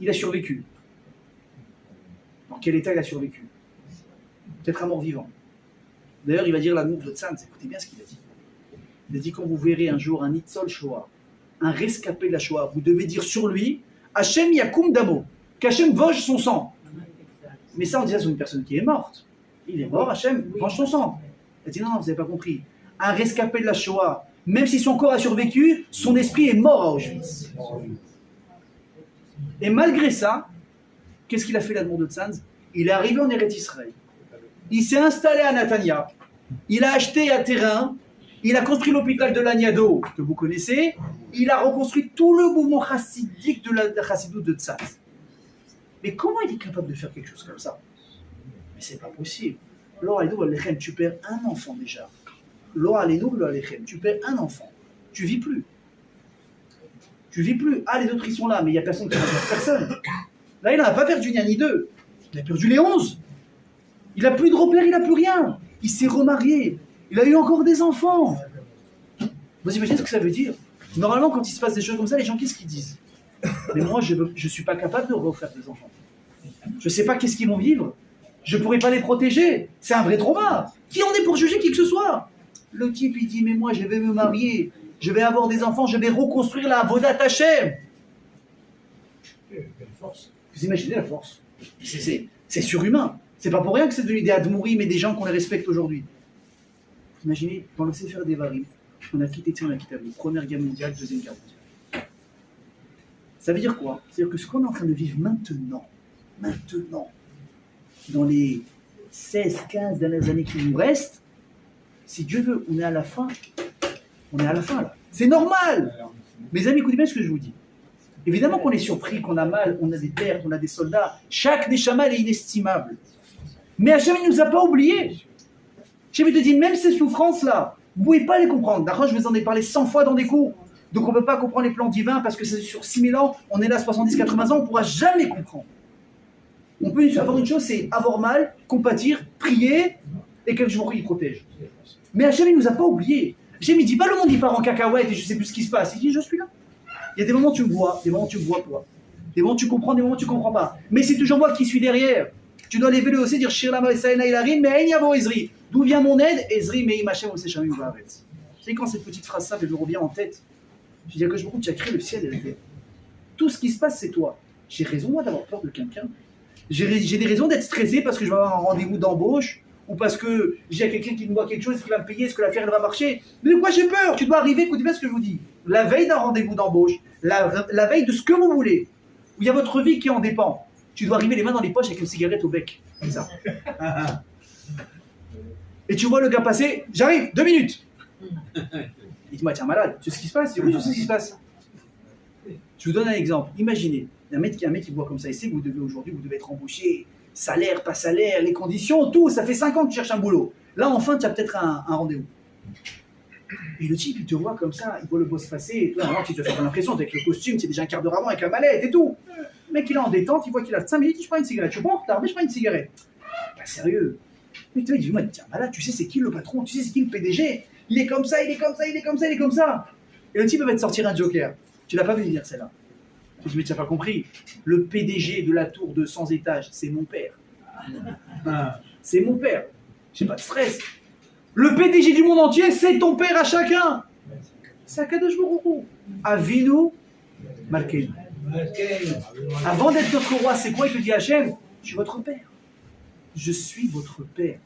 Il a survécu. Dans quel état il a survécu? Peut-être un mort-vivant. D'ailleurs, il va dire l'amour de Tzanz, écoutez bien ce qu'il a dit. Il a dit, quand vous verrez un jour un Nitzol Shoah, un rescapé de la Shoah, vous devez dire sur lui, Hachem Yakum Damo, qu'Hachem venge son sang. Mais ça, on dit ça sur une personne qui est morte. Il est mort, Hachem venge son sang. Il a dit, non, vous n'avez pas compris. Un rescapé de la Shoah, même si son corps a survécu, son esprit est mort à Auschwitz. Et malgré ça, qu'est-ce qu'il a fait l'amour de Tzanz? Il est arrivé en Eretz Israël. Il s'est installé à Natania. Il a acheté un terrain. Il a construit l'hôpital de l'Agnado, que vous connaissez. Il a reconstruit tout le mouvement chassidique de la chassidut de Tzanz. Mais comment il est capable de faire quelque chose comme ça? Mais c'est pas possible. Lo Aleinu Alechem, tu perds un enfant déjà. Lo Aleinu Alechem, tu perds un enfant. Tu vis plus. Tu vis plus. Ah, les autres ils sont là, mais il n'y a personne qui remplace personne. Là, il n'en a pas perdu ni un ni deux. Il a perdu les 11. Il n'a plus de repères, il n'a plus rien. Il s'est remarié. Il a eu encore des enfants. Vous imaginez ce que ça veut dire? Normalement, quand il se passe des choses comme ça, les gens, qu'est-ce qu'ils disent? Mais moi, je ne suis pas capable de refaire des enfants. Je ne sais pas qu'est-ce qu'ils vont vivre. Je ne pourrais pas les protéger. C'est un vrai trauma. Qui en est pour juger qui que ce soit? Le type, il dit, mais moi, je vais me marier. Je vais avoir des enfants. Je vais reconstruire la Avodat Hashem. Quelle force. Vous imaginez la force? C'est surhumain. C'est pas pour rien que c'est devenu des Admourim et des gens qu'on les respecte aujourd'hui. Vous imaginez, dans le Sefer Devarim, on a quitté Tzon, on a quitté la Première Guerre mondiale, Deuxième Guerre mondiale. Ça veut dire quoi? C'est-à-dire que ce qu'on est en train de vivre maintenant, dans les 16, 15 dernières années qui nous restent, si Dieu veut, on est à la fin. On est à la fin là. C'est normal. Mes amis, écoutez bien ce que je vous dis. Évidemment qu'on est surpris, qu'on a mal, on a des pertes, on a des soldats. Chaque neshama est inestimable. Mais Hachem ne nous a pas oubliés. Hachem te dit, même ces souffrances-là, vous ne pouvez pas les comprendre. D'accord, je vous en ai parlé 100 fois dans des cours. Donc on ne peut pas comprendre les plans divins parce que c'est sur 6000 ans, on est là 70-80 ans, on ne pourra jamais comprendre. On peut avoir une chose, c'est avoir mal, compatir, prier, et quelques jours il protège. Mais Hachem ne nous a pas oubliés. Hachem ne dit pas le monde il part en cacahuète et je ne sais plus ce qui se passe. Il dit, je suis là. Il y a des moments où tu me vois, des moments où tu me vois pas. Des moments où tu comprends, des moments où tu ne comprends pas. Mais c'est toujours moi qui suis derrière. Tu dois lever le hausser, dire Shir Lama Esaena Ilarim, mais Ein Yavo Ezri. D'où vient mon aide? Ezri, Meim Hashem Osechamim Vaharetz. Vous savez, quand cette petite phrase simple me revient en tête, je dis que je me compte, tu as créé le ciel et la terre. Tout ce qui se passe, c'est toi. J'ai raison, moi, d'avoir peur de quelqu'un. J'ai des raisons d'être stressé parce que je vais avoir un rendez-vous d'embauche ou parce que j'ai quelqu'un qui me doit quelque chose, qui va me payer, est-ce que l'affaire elle va marcher? Mais de quoi j'ai peur? Tu dois arriver, écoutez bien ce que je vous dis. La veille d'un rendez-vous d'embauche, la veille de ce que vous voulez, où il y a votre vie qui en dépend, tu dois arriver les mains dans les poches avec une cigarette au bec. Comme ça. Et tu vois le gars passer, j'arrive, 2 minutes. Il dit, moi, tiens, malade, tu sais ce qui se passe? Oui, je sais ce qui se passe. Je vous donne un exemple. Imaginez, un mec qui voit comme ça, il sait que vous devez être embauché, salaire, pas salaire, les conditions, tout. Ça fait 5 ans que tu cherches un boulot. Là, enfin, tu as peut-être un rendez-vous. Et le type, il te voit comme ça, il voit le boss passer, et toi, normalement, tu te fais l'impression, avec le costume, c'est déjà un quart d'heure avant, avec la mallette et tout. Le mec, il est en détente, il voit qu'il a 5 minutes, je prends une cigarette. Je suis pas en retard, mais je prends une cigarette. Pas sérieux. Mais tu vois, il dit, moi, tiens, malade, tu sais c'est qui le patron, tu sais c'est qui le PDG. Il est comme ça, il est comme ça, il est comme ça, il est comme ça. Et le type va te sortir un joker. Tu l'as pas vu dire celle-là. Tu dis, mais tu n'as pas compris. Le PDG de la tour de 100 étages, c'est mon père. C'est mon père. J'ai pas de stress. Le PDG du monde entier, c'est ton père à chacun. C'est Akadosh Baruch Hu. Avinu Malkeinu. Avant d'être notre roi, c'est quoi? Il te dit Hachem, je suis votre père. Je suis votre père.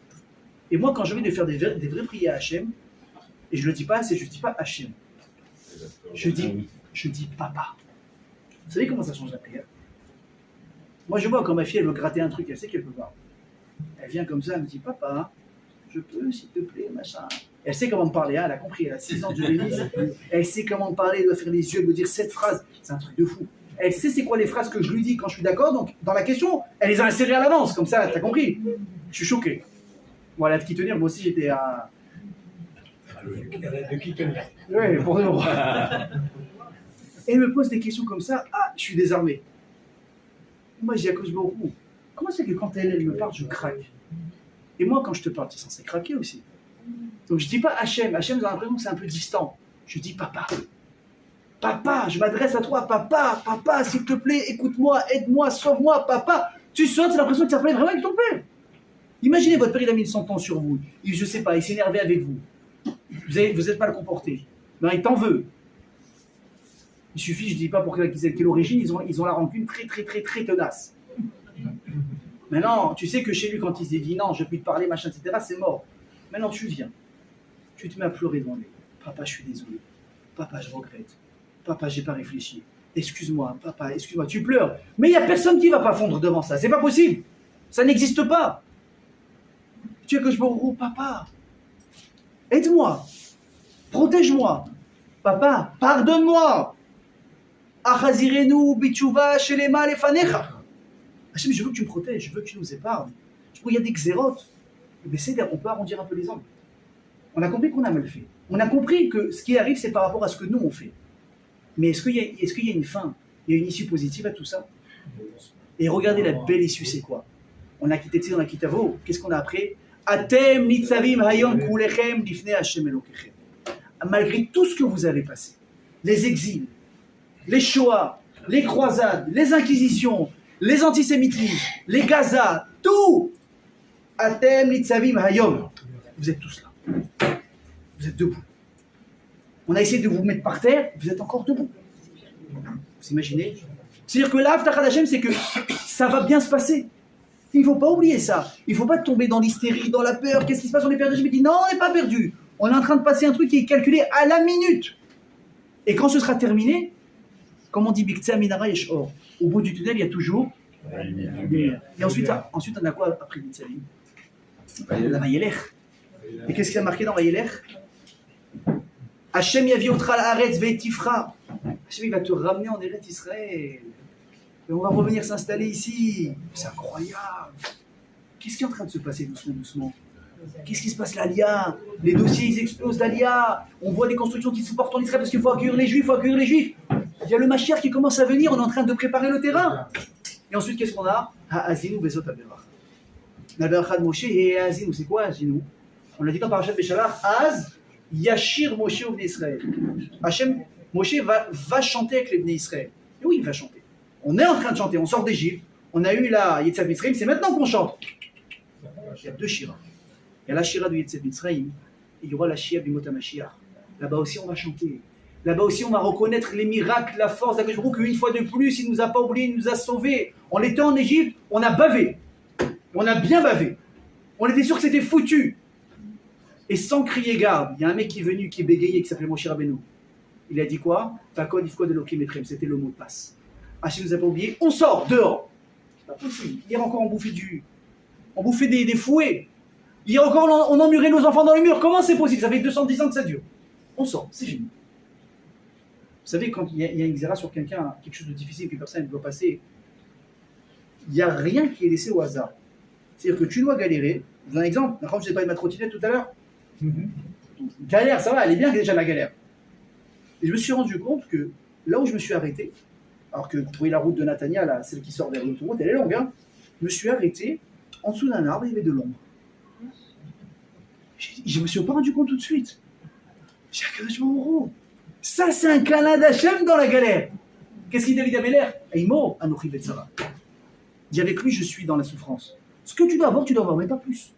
Et moi, quand j'ai envie de faire des vraies prières à Hachem, et je ne le dis pas assez, je ne dis pas Hachem. Je dis papa. Vous savez comment ça change la prière? Moi, je vois quand ma fille, elle veut gratter un truc, elle sait qu'elle peut pas. Elle vient comme ça, elle me dit, papa, je peux, s'il te plaît, machin. Elle sait comment me parler, hein, elle a compris, elle a 6 ans de l'église. Elle sait comment me parler, elle doit faire les yeux, elle doit dire 7 phrases. C'est un truc de fou. Elle sait c'est quoi les phrases que je lui dis quand je suis d'accord, donc dans la question, elle les a insérées à l'avance, comme ça, t'as compris? Je suis choqué. Voilà, de qui tenir, moi aussi j'étais à... De qui tenir. Oui, pour de vrai. Et elle me pose des questions comme ça, ah, je suis désarmé. Moi je dis à cause de beaucoup. Comment c'est que quand elle me parle, je craque? Et moi quand je te parle, tu es censé craquer aussi. Donc je dis pas Hachem, Hachem j'ai l'impression que c'est un peu distant. Je dis papa. Papa, je m'adresse à toi, papa, papa, s'il te plaît, écoute-moi, aide-moi, sauve-moi, papa. Tu sens, tu as l'impression que tu appelles vraiment avec ton père. Imaginez votre père, il a mis 100 ans sur vous. Je sais pas, il s'est énervé avec vous. Vous êtes mal comporté. Ben, il t'en veut. Il suffit, je ne dis pas pour quelle origine, ils ont la rancune très, très, très, très tenace. Maintenant, tu sais que chez lui, quand il s'est dit non, je ne peux plus te parler, machin, etc., c'est mort. Maintenant, tu viens. Tu te mets à pleurer devant lui. Papa, je suis désolé. Papa, je regrette. Papa, j'ai pas réfléchi. Excuse-moi, papa, excuse-moi. Tu pleures. Mais il n'y a personne qui ne va pas fondre devant ça. C'est pas possible. Ça n'existe pas. Tu veux que je me roule, papa. Aide-moi. Protège-moi. Papa, pardonne-moi. Achazirenu bichuva shelema lefanecha. Hachem, je veux que tu me protèges, je veux que tu nous épargnes. Il y a des xérotes. Mais on peut arrondir un peu les angles. On a compris qu'on a mal fait. On a compris que ce qui arrive, c'est par rapport à ce que nous on fait. Mais est-ce qu'il y a une fin? Il y a une issue positive à tout ça? Et regardez la belle issue, c'est quoi? On a quitté Tzir, on a quitté Avo. Qu'est-ce qu'on a après? Atem nitzavim hayom kulechem lifnei Hashem Elokechem. Malgré tout ce que vous avez passé, les exils, les Shoah, les croisades, les inquisitions, les antisémitismes, les Gaza, tout. Atem nitzavim hayom. Vous êtes tous là. Vous êtes debout. On a essayé de vous mettre par terre, vous êtes encore debout. Vous imaginez? C'est-à-dire que l'Avtachat Hashem, c'est que ça va bien se passer. Il ne faut pas oublier ça. Il ne faut pas tomber dans l'hystérie, dans la peur. Qu'est-ce qui se passe? On est perdu. Je me dis non, on n'est pas perdu. On est en train de passer un truc qui est calculé à la minute. Et quand ce sera terminé, comme on dit, Biktsea Minara Yeshor. Au bout du tunnel, il y a toujours lumière. Et ensuite, on a quoi après Biktsea? La Vayelech. Et qu'est-ce qu'il y a marqué dans Vayelech? Hachem yaviotra la'aretz ve'tifra. Hachem, il va te ramener en Eretz Israël. Et on va revenir s'installer ici. C'est incroyable. Qu'est-ce qui est en train de se passer doucement, doucement? Qu'est-ce qui se passe, l'Alia? Les dossiers, ils explosent d'Alia. On voit des constructions qui se portent en Israël parce qu'il faut accueillir les Juifs, Il y a le Mashiach qui commence à venir, on est en train de préparer le terrain. Et ensuite, qu'est-ce qu'on a? Azinu bezot haberach. Naberachad Moshe et Azinu, c'est quoi Azinu? On l'a dit dans Parashat Beshalach, Az Yashir Moshe au Bnei Israël. Hachem, Moshe va chanter avec les Bnei Israël. Et oui, il va chanter. On est en train de chanter, on sort d'Égypte, on a eu la Yetzat Mitzrayim, c'est maintenant qu'on chante. Il y a 2 shiras. Il y a la shira de Yetzat Mitzrayim, et il y aura la shira du Mot HaMashiach. Là-bas aussi, on va chanter. Là-bas aussi, on va reconnaître les miracles, la force d'Akadosh Baruch Hu, qu'une fois de plus, il ne nous a pas oubliés, il nous a sauvés. On était en Égypte, on a bavé. On a bien bavé. On était sûr que c'était foutu. Et sans crier garde, il y a un mec qui est venu, qui est bégayé, qui s'appelait Moshe Rabbeinu. Il a dit quoi? Takod ifkod Elokim etrem, c'était le mot de passe. Hachem nous a pas oublié, on sort, dehors. C'est pas possible. Hier encore, on bouffait des fouets. Hier encore, on emmurait nos enfants dans le mur. Comment c'est possible? Ça fait 210 ans que ça dure. On sort, c'est fini. Vous savez, quand il y a une xéra sur quelqu'un, quelque chose de difficile qu'une personne doit passer, il n'y a rien qui est laissé au hasard. C'est-à-dire que tu dois galérer. Je vous donne un exemple. Je vous ai parlé de ma trottinette tout à l'heure. Galère, ça va, elle est bien déjà la galère. Et je me suis rendu compte que là où je me suis arrêté, alors que vous voyez la route de Natania, là, celle qui sort vers l'autoroute, elle est longue, hein. Je me suis arrêté en dessous d'un arbre, il y avait de l'ombre. Je ne me suis pas rendu compte tout de suite. J'ai regardé, je m'en ça, c'est un câlin d'Hachem dans la galère. Qu'est-ce qu'il dit David Améler? Aïmo, Anochi Betsara. Dit avec lui, je suis dans la souffrance. Ce que tu dois avoir, mais pas plus.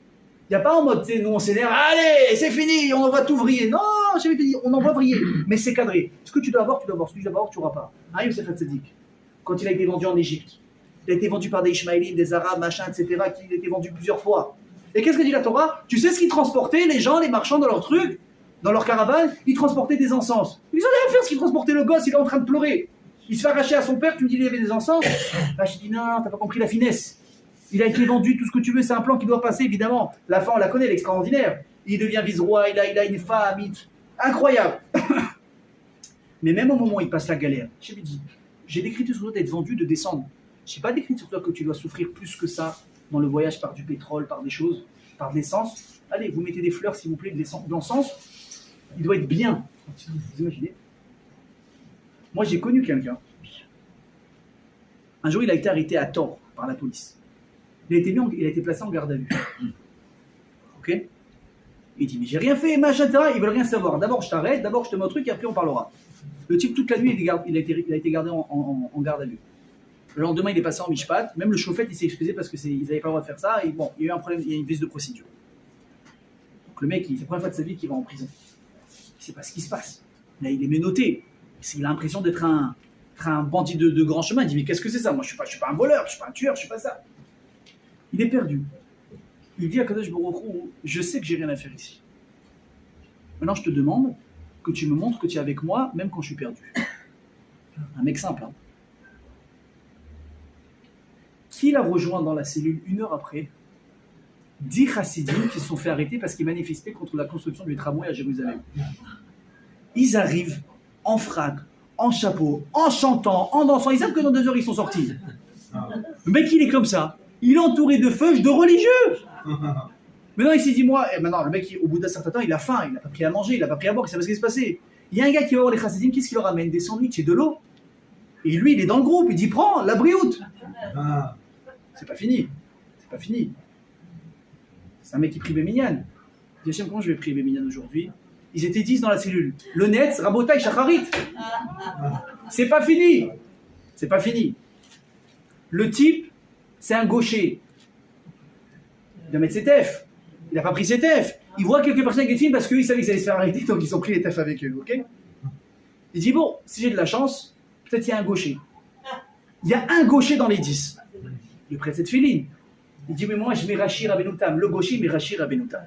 Il n'y a pas en mode, nous on s'énerve, allez, c'est fini, on envoie tout vriller. Non, j'avais dit, on envoie vriller, mais c'est cadré. Ce que tu dois avoir, tu dois avoir. Ce que tu dois avoir, tu n'auras pas. Ah, Youssef Hatzadik, quand il a été vendu en Égypte, il a été vendu par des Ishmaélites, des Arabes, machin, etc., qui a été vendu plusieurs fois. Et qu'est-ce que dit la Torah? Tu sais ce qu'ils transportaient, les gens, les marchands, dans leurs trucs, dans leur caravane? Ils transportaient des encens. Ils en avaient rien à faire ce qu'ils transportaient, le gosse, il est en train de pleurer. Il se fait arracher à son père, tu me dis il y avait des encens. Ah, je dis non, t'as pas compris la finesse. Il a été vendu, tout ce que tu veux, c'est un plan qui doit passer, évidemment. La fin, on la connaît, l'extraordinaire. Il devient vice-roi, il a une femme, incroyable. Mais même au moment où il passe la galère, je lui dis, j'ai décrit sur toi d'être vendu, de descendre. Je n'ai pas décrit sur toi que tu dois souffrir plus que ça dans le voyage par du pétrole, par des choses, par de l'essence. Allez, vous mettez des fleurs, s'il vous plaît, de l'encens. Il doit être bien. Vous imaginez? Moi, j'ai connu quelqu'un. Un jour, il a été arrêté à tort par la police. Il a été placé en garde à vue. Ok? Il dit, mais j'ai rien fait, machin, etc. Ils veulent rien savoir. D'abord, je t'arrête, d'abord, je te mets un truc, et après, on parlera. Le type, toute la nuit, il a été gardé en garde à vue. Le lendemain, il est passé en mishpat. Même le chauffeur, il s'est excusé parce qu'ils n'avaient pas le droit de faire ça. Et bon, il y a eu un problème, il y a une vice de procédure. Donc le mec, c'est la première fois de sa vie qu'il va en prison. Il ne sait pas ce qui se passe. Là, il est menotté. Il a l'impression d'être un bandit de grand chemin. Il dit, mais qu'est-ce que c'est ça? Moi, je ne suis pas un voleur, je ne suis pas un tueur, je ne suis pas ça. Il est perdu. Il dit à Kadosh Baruch Hu, je sais que j'ai rien à faire ici. Maintenant, je te demande que tu me montres que tu es avec moi, même quand je suis perdu. Un mec simple, hein. Qui l'a rejoint dans la cellule 1 heure après? 10 chassidim qui se sont fait arrêter parce qu'ils manifestaient contre la construction du tramway à Jérusalem. Ils arrivent en frac, en chapeau, en chantant, en dansant. Ils savent que dans 2 heures, ils sont sortis. Le mec, il est comme ça. Il est entouré de feuilles de religieux. Maintenant, il s'est dit, moi, et maintenant, le mec, au bout d'un certain temps, il a faim, il n'a pas pris à manger, il n'a pas pris à boire, il sait pas ce qui s'est passé. Il y a un gars qui va voir les chassidim, qu'est-ce qu'il leur amène? Des sandwichs et de l'eau. Et lui, il est dans le groupe, il dit, prends, la brioute. C'est pas fini. C'est pas fini. C'est un mec qui prie Bémignan. Il dit, Hachem, comment je vais prier Bémignan aujourd'hui? Ils étaient 10 dans la cellule. Le Netz, Rabotai, Shacharit. C'est pas fini. C'est pas fini. Le type, c'est un gaucher. Il doit mettre ses tefs. Il n'a pas pris ses tefs. Il voit quelques personnes qui filment parce qu'ils savaient qu'ils allaient se faire arrêter, donc ils ont pris les tefs avec eux. Ok? Il dit, bon, si j'ai de la chance, peut-être il y a un gaucher. Il y a un gaucher dans les 10. Il prête cette filine. Il dit, mais moi, je mets Rashi Rabbenoutam. Le gaucher, mais Rashi Rabbenoutam.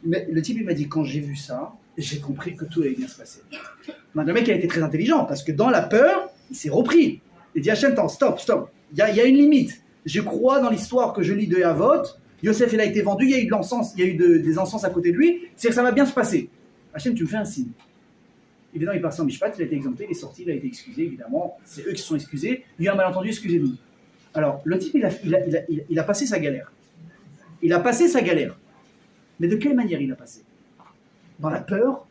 Mais le type, il m'a dit, quand j'ai vu ça, j'ai compris que tout allait bien se passer. Le mec a été très intelligent, parce que dans la peur, il s'est repris. Il dit, Hachem, attends, stop. Il y a une limite. Je crois dans l'histoire que je lis de Havot. Yosef, il a été vendu, il y a eu de l'encens, il y a eu des encens à côté de lui. C'est que ça va bien se passer. Hachem, tu me fais un signe. Évidemment, il est passé en Mishpat, il a été exempté, il est sorti, il a été excusé, évidemment. C'est eux qui se sont excusés. Il y a un malentendu, excusez-nous. Alors, le type, il a passé sa galère. Il a passé sa galère. Mais de quelle manière il a passé? Dans la peur?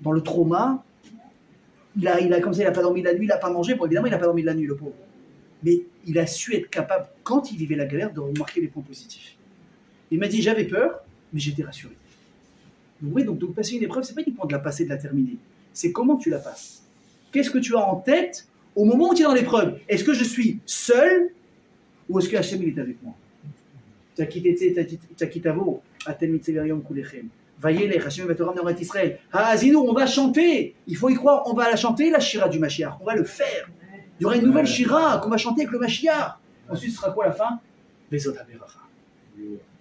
Dans le trauma? Comme ça, il n'a pas dormi la nuit, il n'a pas mangé. Bon, évidemment, il n'a pas dormi de la nuit, le pauvre. Mais il a su être capable, quand il vivait la galère, de remarquer les points positifs. Il m'a dit, j'avais peur, mais j'étais rassuré. Oui, donc passer une épreuve, c'est pas uniquement de la passer, de la terminer. C'est comment tu la passes. Qu'est-ce que tu as en tête au moment où tu es dans l'épreuve? Est-ce que je suis seul ou est-ce que Hachem il est avec moi? Takitavo, Aten Mitzeverium Kulechem. Vayelech, Hachem va te ramener en Israël. Ah, Zinou, on va chanter. Il faut y croire, on va la chanter, la Shira du Mashiach. On va le faire. Il y aura une nouvelle Shira qu'on va chanter avec le Mashiach. Ensuite, ce sera quoi la fin? Bezot HaBeracha.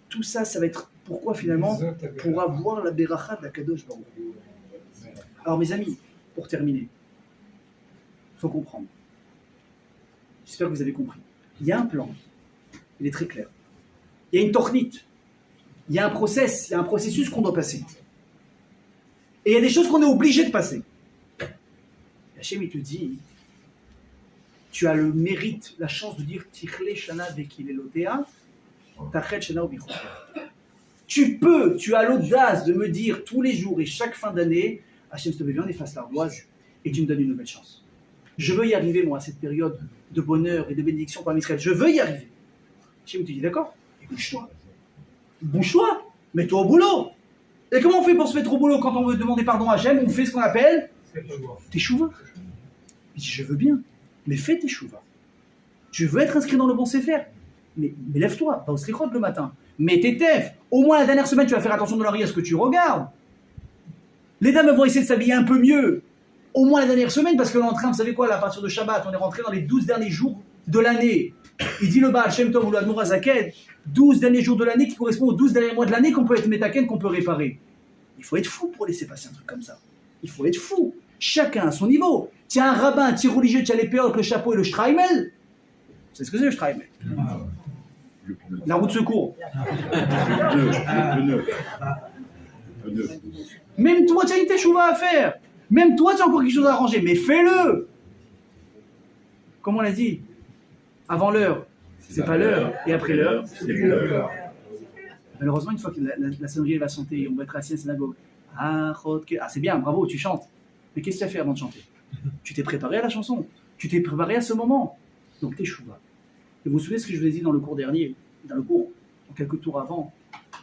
Tout ça, ça va être pourquoi finalement? Pour avoir la Beracha de la Kadosh Baruch Hu. Alors mes amis, pour terminer, il faut comprendre. J'espère que vous avez compris. Il y a un plan. il est très clair. Il y a une tornite, il y a un process, il y a un processus qu'on doit passer. Et il y a des choses qu'on est obligé de passer. Hachem, il te dit, tu as le mérite, la chance de dire Tichle Shana Vekilelotea, Tachet Shana Obichotea. Tu as l'audace de me dire tous les jours et chaque fin d'année, Hachem, s'il te plaît, viens, on efface l'ardoise et tu me donnes une nouvelle chance. Je veux y arriver, moi, à cette période de bonheur et de bénédiction par Israël. Je veux y arriver. Hachem te dit, d'accord, bouge-toi. Bouge-toi, mets-toi au boulot. Et comment on fait pour se mettre au boulot quand on veut demander pardon à Hachem? On fait ce qu'on appelle teshuva. Il dit, je veux bien, mais fais teshuva. Tu veux être inscrit dans le bon sefer, mais lève-toi, va au slichot le matin. Mets tes tefs. Au moins la dernière semaine, tu vas faire attention dans l'oreille à ce que tu regardes. Les dames vont essayer de s'habiller un peu mieux. Au moins la dernière semaine, parce que l'on est en train, vous savez quoi, là, à partir de Shabbat, on est rentré dans les 12 derniers jours de l'année. Il dit le Baal Shem Tov ou l'Admor HaZaken, 12 derniers jours de l'année qui correspondent aux 12 derniers mois de l'année qu'on peut être métaken, qu'on peut réparer. Il faut être fou pour laisser passer un truc comme ça. Il faut être fou. Chacun à son niveau. Tiens, un rabbin, un petit religieux, tu as les péotes, le chapeau et le shtraimel. C'est ce que c'est le shtraimel. La roue de secours. Le pneu. Même toi, tu as une teshuva à faire. Même toi, tu as encore quelque chose à arranger. Mais fais-le. Comme on l'a dit, avant l'heure, c'est pas l'heure. Et après l'heure, c'est plus l'heure. Malheureusement, une fois que la sonnerie va chanter, on va être assis à la synagogue. Ah, c'est bien, bravo, tu chantes. Mais qu'est-ce que tu as fait avant de chanter? Tu t'es préparé à la chanson. Tu t'es préparé à ce moment. Donc, teshuva. Et vous vous souvenez ce que je vous ai dit dans le cours dernier, dans le cours, en quelques tours avant.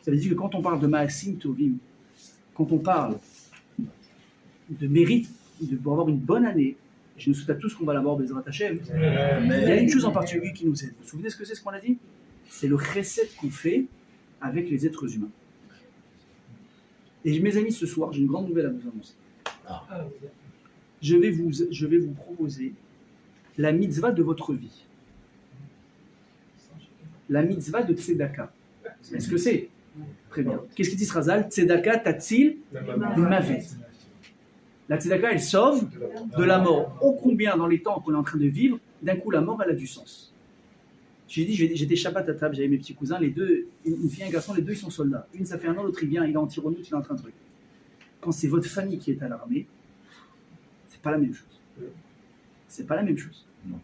Ça veut dire que quand on parle de Maasim Tovim, quand on parle de mérite, pour avoir une bonne année, je nous souhaite à tous qu'on va l'avoir, Bezrat Hashem, il y a une chose en particulier qui nous aide. Vous vous souvenez ce qu'on a dit? C'est le chesed qu'on fait avec les êtres humains. Et mes amis, ce soir, j'ai une grande nouvelle à vous annoncer. Je vais vous proposer la mitzvah de votre vie. La mitzvah de Tzedaka. Est-ce que c'est? Très bien. Qu'est-ce qu'il dit Srazal? Tzedaka tatzil mavet. La Tzedaka, elle sauve de la mort. Ô combien dans les temps qu'on est en train de vivre, d'un coup la mort, elle a du sens. J'ai dit, j'étais Shabbat à table, j'avais mes petits cousins, les deux, une fille et un garçon, les deux ils sont soldats. Une ça fait un an, l'autre il vient, il est en tyronoute, il est en train de truc. Quand c'est votre famille qui est à l'armée, c'est pas la même chose. C'est pas la même chose. Non.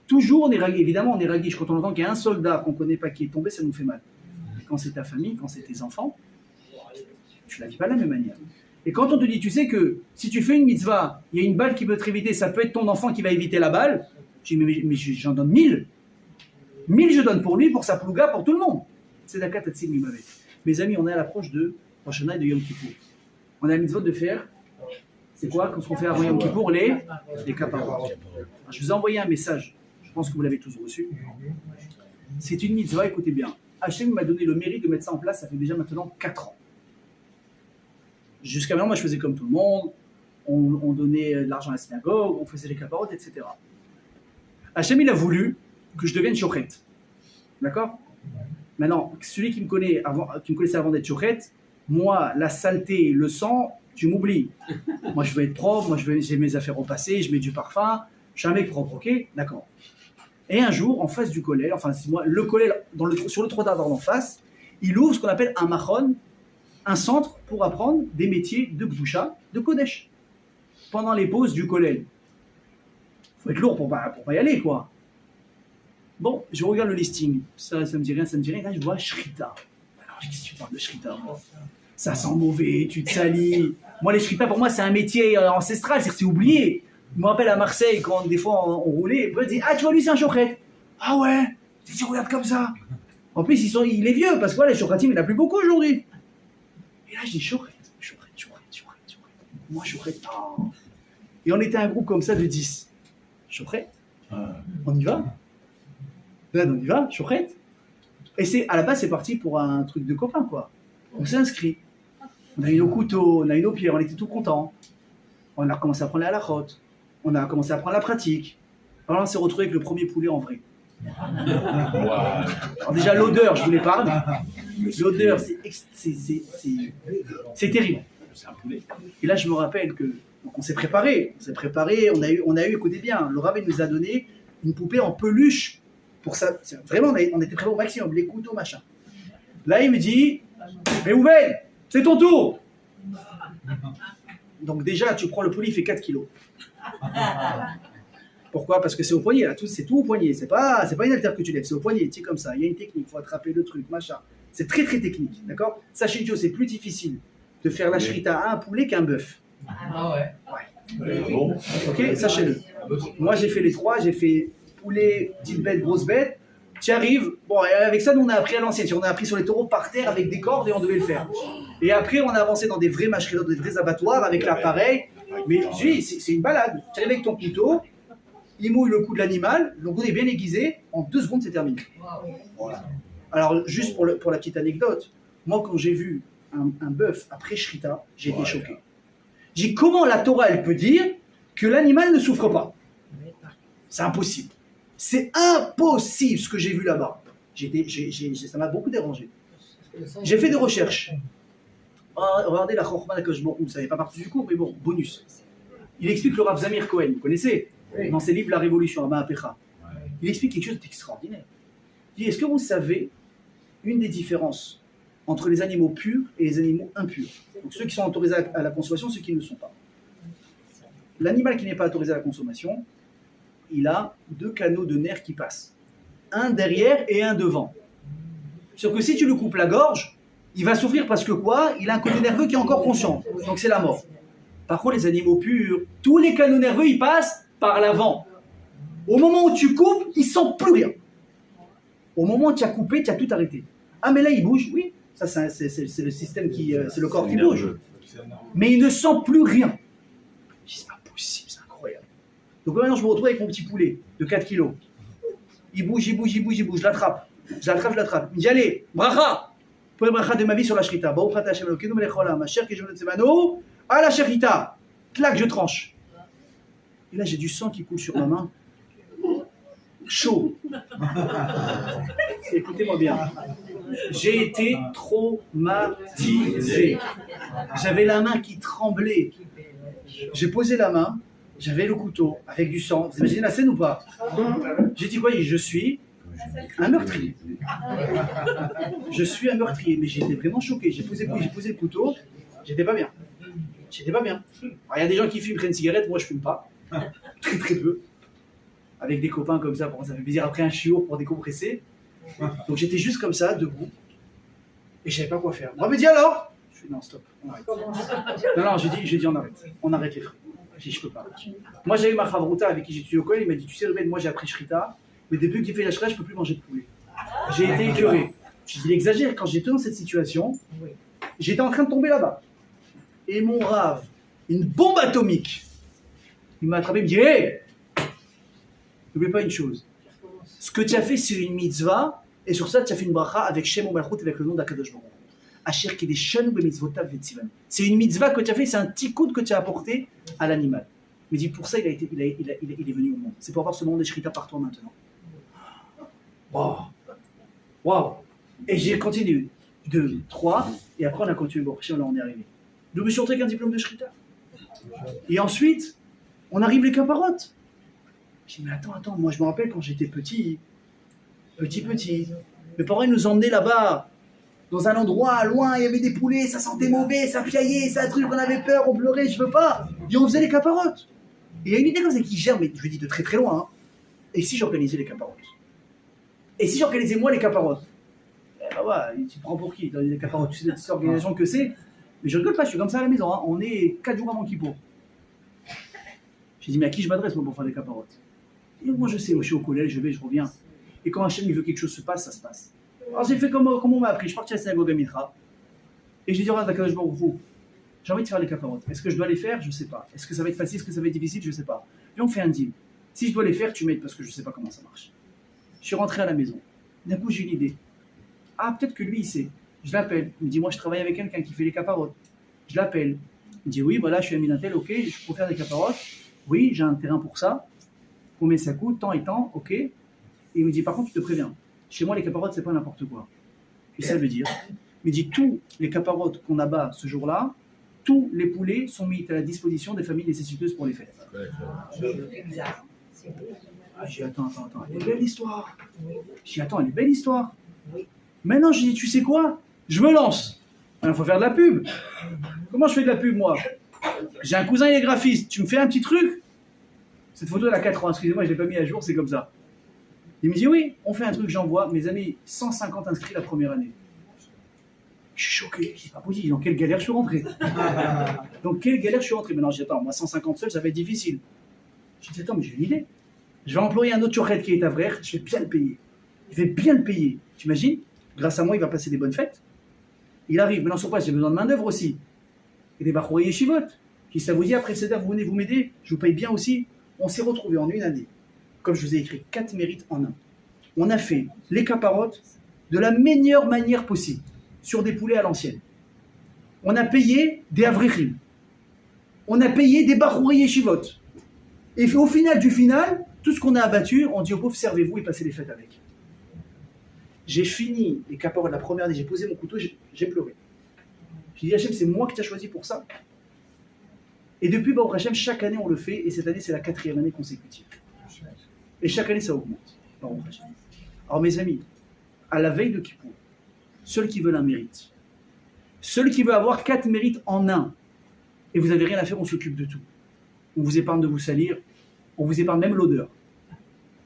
Toujours on est ragué, évidemment on est ragué. Quand on entend qu'il y a un soldat qu'on ne connaît pas qui est tombé, ça nous fait mal. Quand c'est ta famille, quand c'est tes enfants, tu la vis pas de la même manière. Et quand on te dit, tu sais que si tu fais une mitzvah, il y a une balle qui peut te éviter, ça peut être ton enfant qui va éviter la balle, je dis, mais j'en donne 1000. 1000 je donne pour lui, pour sa plouga, pour tout le monde. C'est Tzedaka tatzil mavet. Mes amis, on est à l'approche de Rosh Hashanah et de Yom Kippour. On a la mitzvah de faire, c'est quoi? Quand on fait avant Yom Kippour, les kaparot. Je vous ai envoyé un message, je pense que vous l'avez tous reçu. C'est une mitzvah, écoutez bien. Hachem m'a donné le mérite de mettre ça en place, ça fait déjà maintenant 4 ans. Jusqu'à maintenant, moi je faisais comme tout le monde, on donnait de l'argent à la synagogue, on faisait les kaparot, etc. Hachem, il a voulu que je devienne chochet. D'accord? Maintenant, celui qui me connaissait avant d'être chochet, moi, la saleté, le sang, tu m'oublies. Moi, je veux être propre, moi, j'ai mes affaires au passé, je mets du parfum, je suis un mec propre, ok? D'accord. Et un jour, en face du kollel, enfin, c'est moi, le kollel, sur le trottoir d'en face, il ouvre ce qu'on appelle un machon, un centre pour apprendre des métiers de Gdusha, de Kodesh. Pendant les pauses du kollel. Il faut être lourd pour pas y aller, quoi. Bon, je regarde le listing. Ça me dit rien, ça me dit rien. Là, je vois Shrita. Alors, qu'est-ce que tu parles de Shrita? Ça sent mauvais, tu te salis. Moi, les Shrita, pour moi, c'est un métier ancestral, c'est oublié. Je me rappelle à Marseille, quand des fois on roulait, on dit, ah, tu vois, lui, c'est un chochet. Ah ouais, tu regardes comme ça. En plus, il est vieux, parce que voilà, les chochatim, il n'y en a plus beaucoup aujourd'hui. Et là, je dis, chochet. Moi, chochet, non. Et on était un groupe comme ça de 10. Chochet. On y va? Là, on y va, chochet. Et à la base, c'est parti pour un truc de copain, quoi. On s'est inscrit. On a eu nos couteaux, on a eu nos pierres, on était tout contents. On a commencé à prendre la halachot. On a commencé à prendre la pratique. Alors, on s'est retrouvé avec le premier poulet en vrai. Alors déjà, l'odeur, je vous l'épargne. L'odeur, c'est terrible. C'est un poulet. Et là, je me rappelle que on s'est préparé, on a eu, écoutez bien, le rabbin nous a donné une poupée en peluche pour ça, vraiment, on était prêts au maximum, les couteaux, machin. Là, il me dit, mais Ouven, c'est ton tour. Donc déjà, tu prends le poulet, il fait 4 kilos. Pourquoi? Parce que c'est au poignet, là, c'est tout au poignet. C'est pas une haltère que tu lèves, c'est au poignet, tu sais, comme ça. Il y a une technique, il faut attraper le truc, machin. C'est très très technique, d'accord? Sachez Joe, c'est plus difficile de faire la shrita à un poulet qu'un bœuf. Ah ouais. Bon. Ok, sachez-le. Moi, j'ai fait les trois, j'ai fait poulet, petite bête, grosse bête. Tu arrives, bon, avec ça, nous, on a appris à l'ancienne. On a appris sur les taureaux par terre avec des cordes et on devait le faire. Et après, on a avancé dans des vrais mâcheries, des vrais abattoirs avec l'appareil. Mais je dis, c'est une balade. Tu arrives avec ton couteau, il mouille le cou de l'animal, le cou est bien aiguisé, en 2 secondes, c'est terminé. Voilà. Alors, juste pour la petite anecdote, moi, quand j'ai vu un bœuf après Shrita, j'ai été choqué. J'ai dit, comment la Torah, elle peut dire que l'animal ne souffre pas? C'est impossible. C'est impossible ce que j'ai vu là-bas. Ça m'a beaucoup dérangé. J'ai fait des recherches. Regardez la Chokhmah d'Akadosh Baruch Hu, ça n'est pas partie du cours, mais bon, bonus. Il explique le Rav Zamir Cohen, vous connaissez? Dans ses livres La Révolution, à Ma'apecha. Il explique quelque chose d'extraordinaire. Il dit, est-ce que vous savez une des différences entre les animaux purs et les animaux impurs? Donc ceux qui sont autorisés à la consommation, ceux qui ne le sont pas. L'animal qui n'est pas autorisé à la consommation, il a 2 canaux de nerfs qui passent. Un derrière et un devant. Sauf que si tu lui coupes la gorge, il va souffrir parce que quoi? Il a un côté nerveux qui est encore conscient. Donc c'est la mort. Par contre, les animaux purs, tous les canaux nerveux, ils passent par l'avant. Au moment où tu coupes, ils ne sentent plus rien. Au moment où tu as coupé, tu as tout arrêté. Ah mais là, il bouge, oui. Ça, c'est le système c'est le corps qui bouge. Mais il ne sent plus rien. Je dis, c'est pas possible, c'est incroyable. Donc maintenant, je me retrouve avec mon petit poulet de 4 kilos. Il bouge, je l'attrape. Je l'attrape. Il me dit, allez, bracha. Pour le bracha de ma vie sur la shrita. Baruch ata Hashem Elokeinu melech haolam, asher kishmanu tzemano, à la shrita. Clac, je tranche. Et là, j'ai du sang qui coule sur ma main. Chaud. Écoutez-moi bien. J'ai été traumatisé. J'avais la main qui tremblait. J'ai posé la main, j'avais le couteau avec du sang. Vous imaginez la scène ou pas? J'ai dit quoi? Je suis un meurtrier. Je suis un meurtrier, mais j'étais vraiment choqué. J'ai posé le couteau, j'étais pas bien. Alors, il y a des gens qui fument, prennent une cigarette, moi je fume pas. Très très peu. Avec des copains comme ça, ça fait plaisir après un chiour pour décompresser. Donc j'étais juste comme ça, debout. Et je savais pas quoi faire. Moi, me dit alors? Je fais non, stop, on arrête. Non, j'ai dit on arrête. On arrête les frais. J'ai dit je peux pas. Moi j'avais ma chavruta avec qui j'ai étudié au Kohen, il m'a dit tu sais Ruben, moi j'ai appris Shrita, mais depuis que j'ai fait la Shrita, je peux plus manger de poulet. J'ai été écœuré. Je dis il exagère, quand j'étais dans cette situation, j'étais en train de tomber là-bas. Et mon Rav, une bombe atomique, il m'a attrapé, il me dit hé, n'oublie pas une chose. Ce que tu as fait, c'est une mitzvah, et sur ça, tu as fait une bracha avec Shem Malchut, avec le nom d'Akadosh Baruch Hu. Asher Kedeshan b'mitzvotav v'tzivan. C'est une mitzvah que tu as fait, c'est un tikkun que tu as apporté à l'animal. Mais dit pour ça, il est venu au monde. C'est pour avoir ce monde des shrita par toi maintenant. Waouh. Et j'ai continué. 2, 3, et après on a continué. Bon, là on est arrivé. Je me suis rentré avec un diplôme de shrita. Et ensuite, on arrive les caparottes. J'ai dit, mais attends, moi je me rappelle quand j'étais petit, mes parents ils nous emmenaient là-bas, dans un endroit loin, il y avait des poulets, ça sentait mauvais, ça piaillait, ça truc, on avait peur, on pleurait, je veux pas. Et on faisait les caparottes. Et il y a une idée comme ça qui gère, mais je lui dis de très très loin. Hein. Et si j'organisais les caparottes? Et si j'organisais moi les caparottes? Eh ben ouais, tu te prends pour qui? Les caparottes, tu sais cette organisation que c'est. Mais je rigole pas, je suis comme ça à la maison, hein. On est 4 jours avant Kippour. J'ai dit, mais à qui je m'adresse moi pour faire des caparottes? Et moi je sais, je suis au collège, je vais, je reviens. Et quand Hachem il veut quelque chose se passe, ça se passe. Alors j'ai fait comme on m'a appris, je suis parti à la synagogue à Mitra. Et j'ai dit, regarde, Akadosh Baruch Hu, j'ai envie de faire les caparottes. Est-ce que je dois les faire? Je ne sais pas. Est-ce que ça va être facile? Est-ce que ça va être difficile? Je ne sais pas. Et on fait un deal. Si je dois les faire, tu m'aides parce que je ne sais pas comment ça marche. Je suis rentré à la maison. D'un coup, j'ai une idée. Ah, peut-être que lui, il sait. Je l'appelle. Il me dit, moi, je travaille avec quelqu'un qui fait les caparottes. Je l'appelle. Il me dit, oui, voilà, je suis ami d'un tel, ok, je peux faire des caparottes. Oui, j'ai un terrain pour ça. Combien ça coûte? Tant et tant, ok. Et il me dit, par contre, tu te préviens. Chez moi, les caparottes, c'est pas n'importe quoi. Et ça veut dire, il me dit, tous les caparottes qu'on abat ce jour-là, tous les poulets sont mis à la disposition des familles nécessiteuses pour les fêtes. Ah, j'ai dit, attends, elle est belle l'histoire. J'ai dit, attends, elle est belle l'histoire. Maintenant, j'ai dit, tu sais quoi? Je me lance. Il faut faire de la pub. Comment je fais de la pub, moi? J'ai un cousin, il est graphiste. Tu me fais un petit truc? Cette photo, elle a 4 ans. Excusez-moi, je ne l'ai pas mis à jour, c'est comme ça. Il me dit, oui, on fait un truc, j'envoie. Mes amis, 150 inscrits la première année. Je suis choqué. Je dis, pas possible. Dans quelle galère je suis rentré? Donc, quelle galère je suis rentré? Maintenant, je dis, attends, moi, 150 seuls, ça va être difficile. Je dis, attends, mais j'ai une idée. Je vais employer un autre chorette qui est à Vrech, je vais bien le payer. Je vais bien le payer. T'imagines? Grâce à moi, il va passer des bonnes fêtes. Il arrive, maintenant sur place, j'ai besoin de main-d'œuvre aussi. Et des Bachoui Yeshivot. Qui ça vous dit, après Seder, vous venez vous m'aider, je vous paye bien aussi. On s'est retrouvés en une année, comme je vous ai écrit, 4 mérites en un. On a fait les caparottes de la meilleure manière possible, sur des poulets à l'ancienne. On a payé des Avrechim. On a payé des Bachoui Yeshivot. Et au final du final, tout ce qu'on a abattu, on dit aux pauvres, servez-vous et passez les fêtes avec. J'ai fini les caparottes la première année, j'ai posé mon couteau, j'ai pleuré. J'ai dit, Hachem, c'est moi qui t'ai choisi pour ça. Et depuis, Baruch Hachem, chaque année on le fait, et cette année c'est la 4e année consécutive. Et chaque année ça augmente. Baruch Hachem. Alors mes amis, à la veille de Kippour, ceux qui veulent un mérite, ceux qui veulent avoir 4 mérites en un, et vous n'avez rien à faire, on s'occupe de tout. On vous épargne de vous salir, on vous épargne même l'odeur.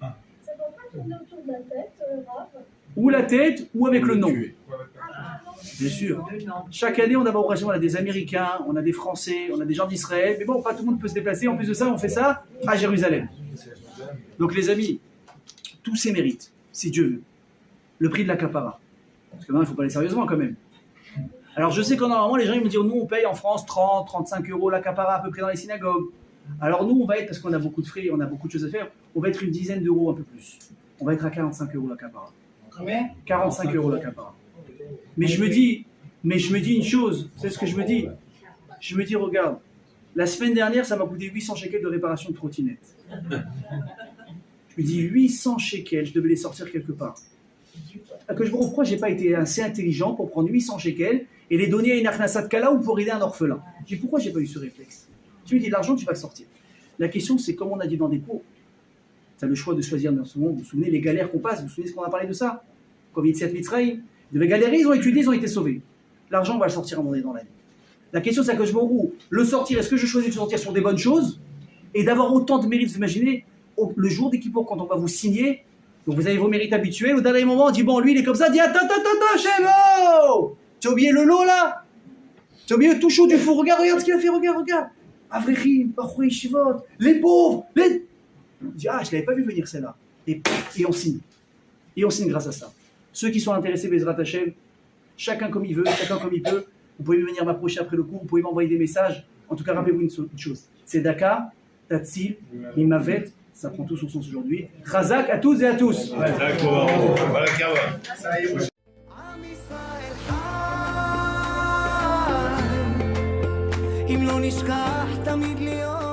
Ça ne va pas tourner autour de la tête, Rav? Ou la tête, ou avec le nom. Bien sûr. Chaque année, on a des Américains, on a des Français, on a des gens d'Israël. Mais bon, pas tout le monde peut se déplacer. En plus de ça, on fait ça à Jérusalem. Donc les amis, tous ces mérites, si Dieu veut. Le prix de la capara. Parce que maintenant, il faut parler sérieusement quand même. Alors je sais qu'en normalement, les gens ils me disent, nous on paye en France 30, 35 € la capara à peu près dans les synagogues. Alors nous, on va être, parce qu'on a beaucoup de frais, on a beaucoup de choses à faire, on va être une dizaine d'euros un peu plus. On va être à 45 € la capara. Combien? 45 € la capara. Mais je me dis une chose, c'est ce que je me dis. Je me dis, regarde, la semaine dernière, ça m'a coûté 800 shekels de réparation de trottinette. Je me dis, 800 shekels, je devais les sortir quelque part. Pourquoi je n'ai pas été assez intelligent pour prendre 800 shekels et les donner à une Akhnasat Kala ou pour aider un orphelin? Je dis, pourquoi je n'ai pas eu ce réflexe? Tu me dis, l'argent, tu vas le sortir. La question, c'est comme on a dit dans des cours, tu as le choix de choisir dans ce monde. Vous vous souvenez les galères qu'on passe, vous vous souvenez ce qu'on a parlé de ça? Quand Yitzhak Mitzrayim, ils devaient galérer, ils ont étudié, ils ont été sauvés. L'argent, on va le sortir à un moment donné dans l'année. La question, c'est que je me roule. Le sortir, est-ce que je choisis de sortir sur des bonnes choses et d'avoir autant de mérites? Vous imaginez, le jour des Kippour, quand on va vous signer, donc vous avez vos mérites habituels, au dernier moment, on dit, bon, lui, il est comme ça, dit, attends, Chémo! Tu as oublié le lot, là? Tu as oublié le tout chaud du four, regarde ce qu'il a fait, regarde. Avrechim, Bachoui Yeshivot, les pauvres, les... On dit, je ne l'avais pas vu venir celle-là. Et on signe. Et on signe grâce à ça. Ceux qui sont intéressés, Bezrat Hashem, chacun comme il veut, chacun comme il peut. Vous pouvez venir m'approcher après le cours, vous pouvez m'envoyer des messages. En tout cas, rappelez-vous une chose. C'est Daka, Tatsil, Imavet, ça prend tout son sens aujourd'hui. Chazak à toutes et à tous. אם לא נשכח תמיד להיות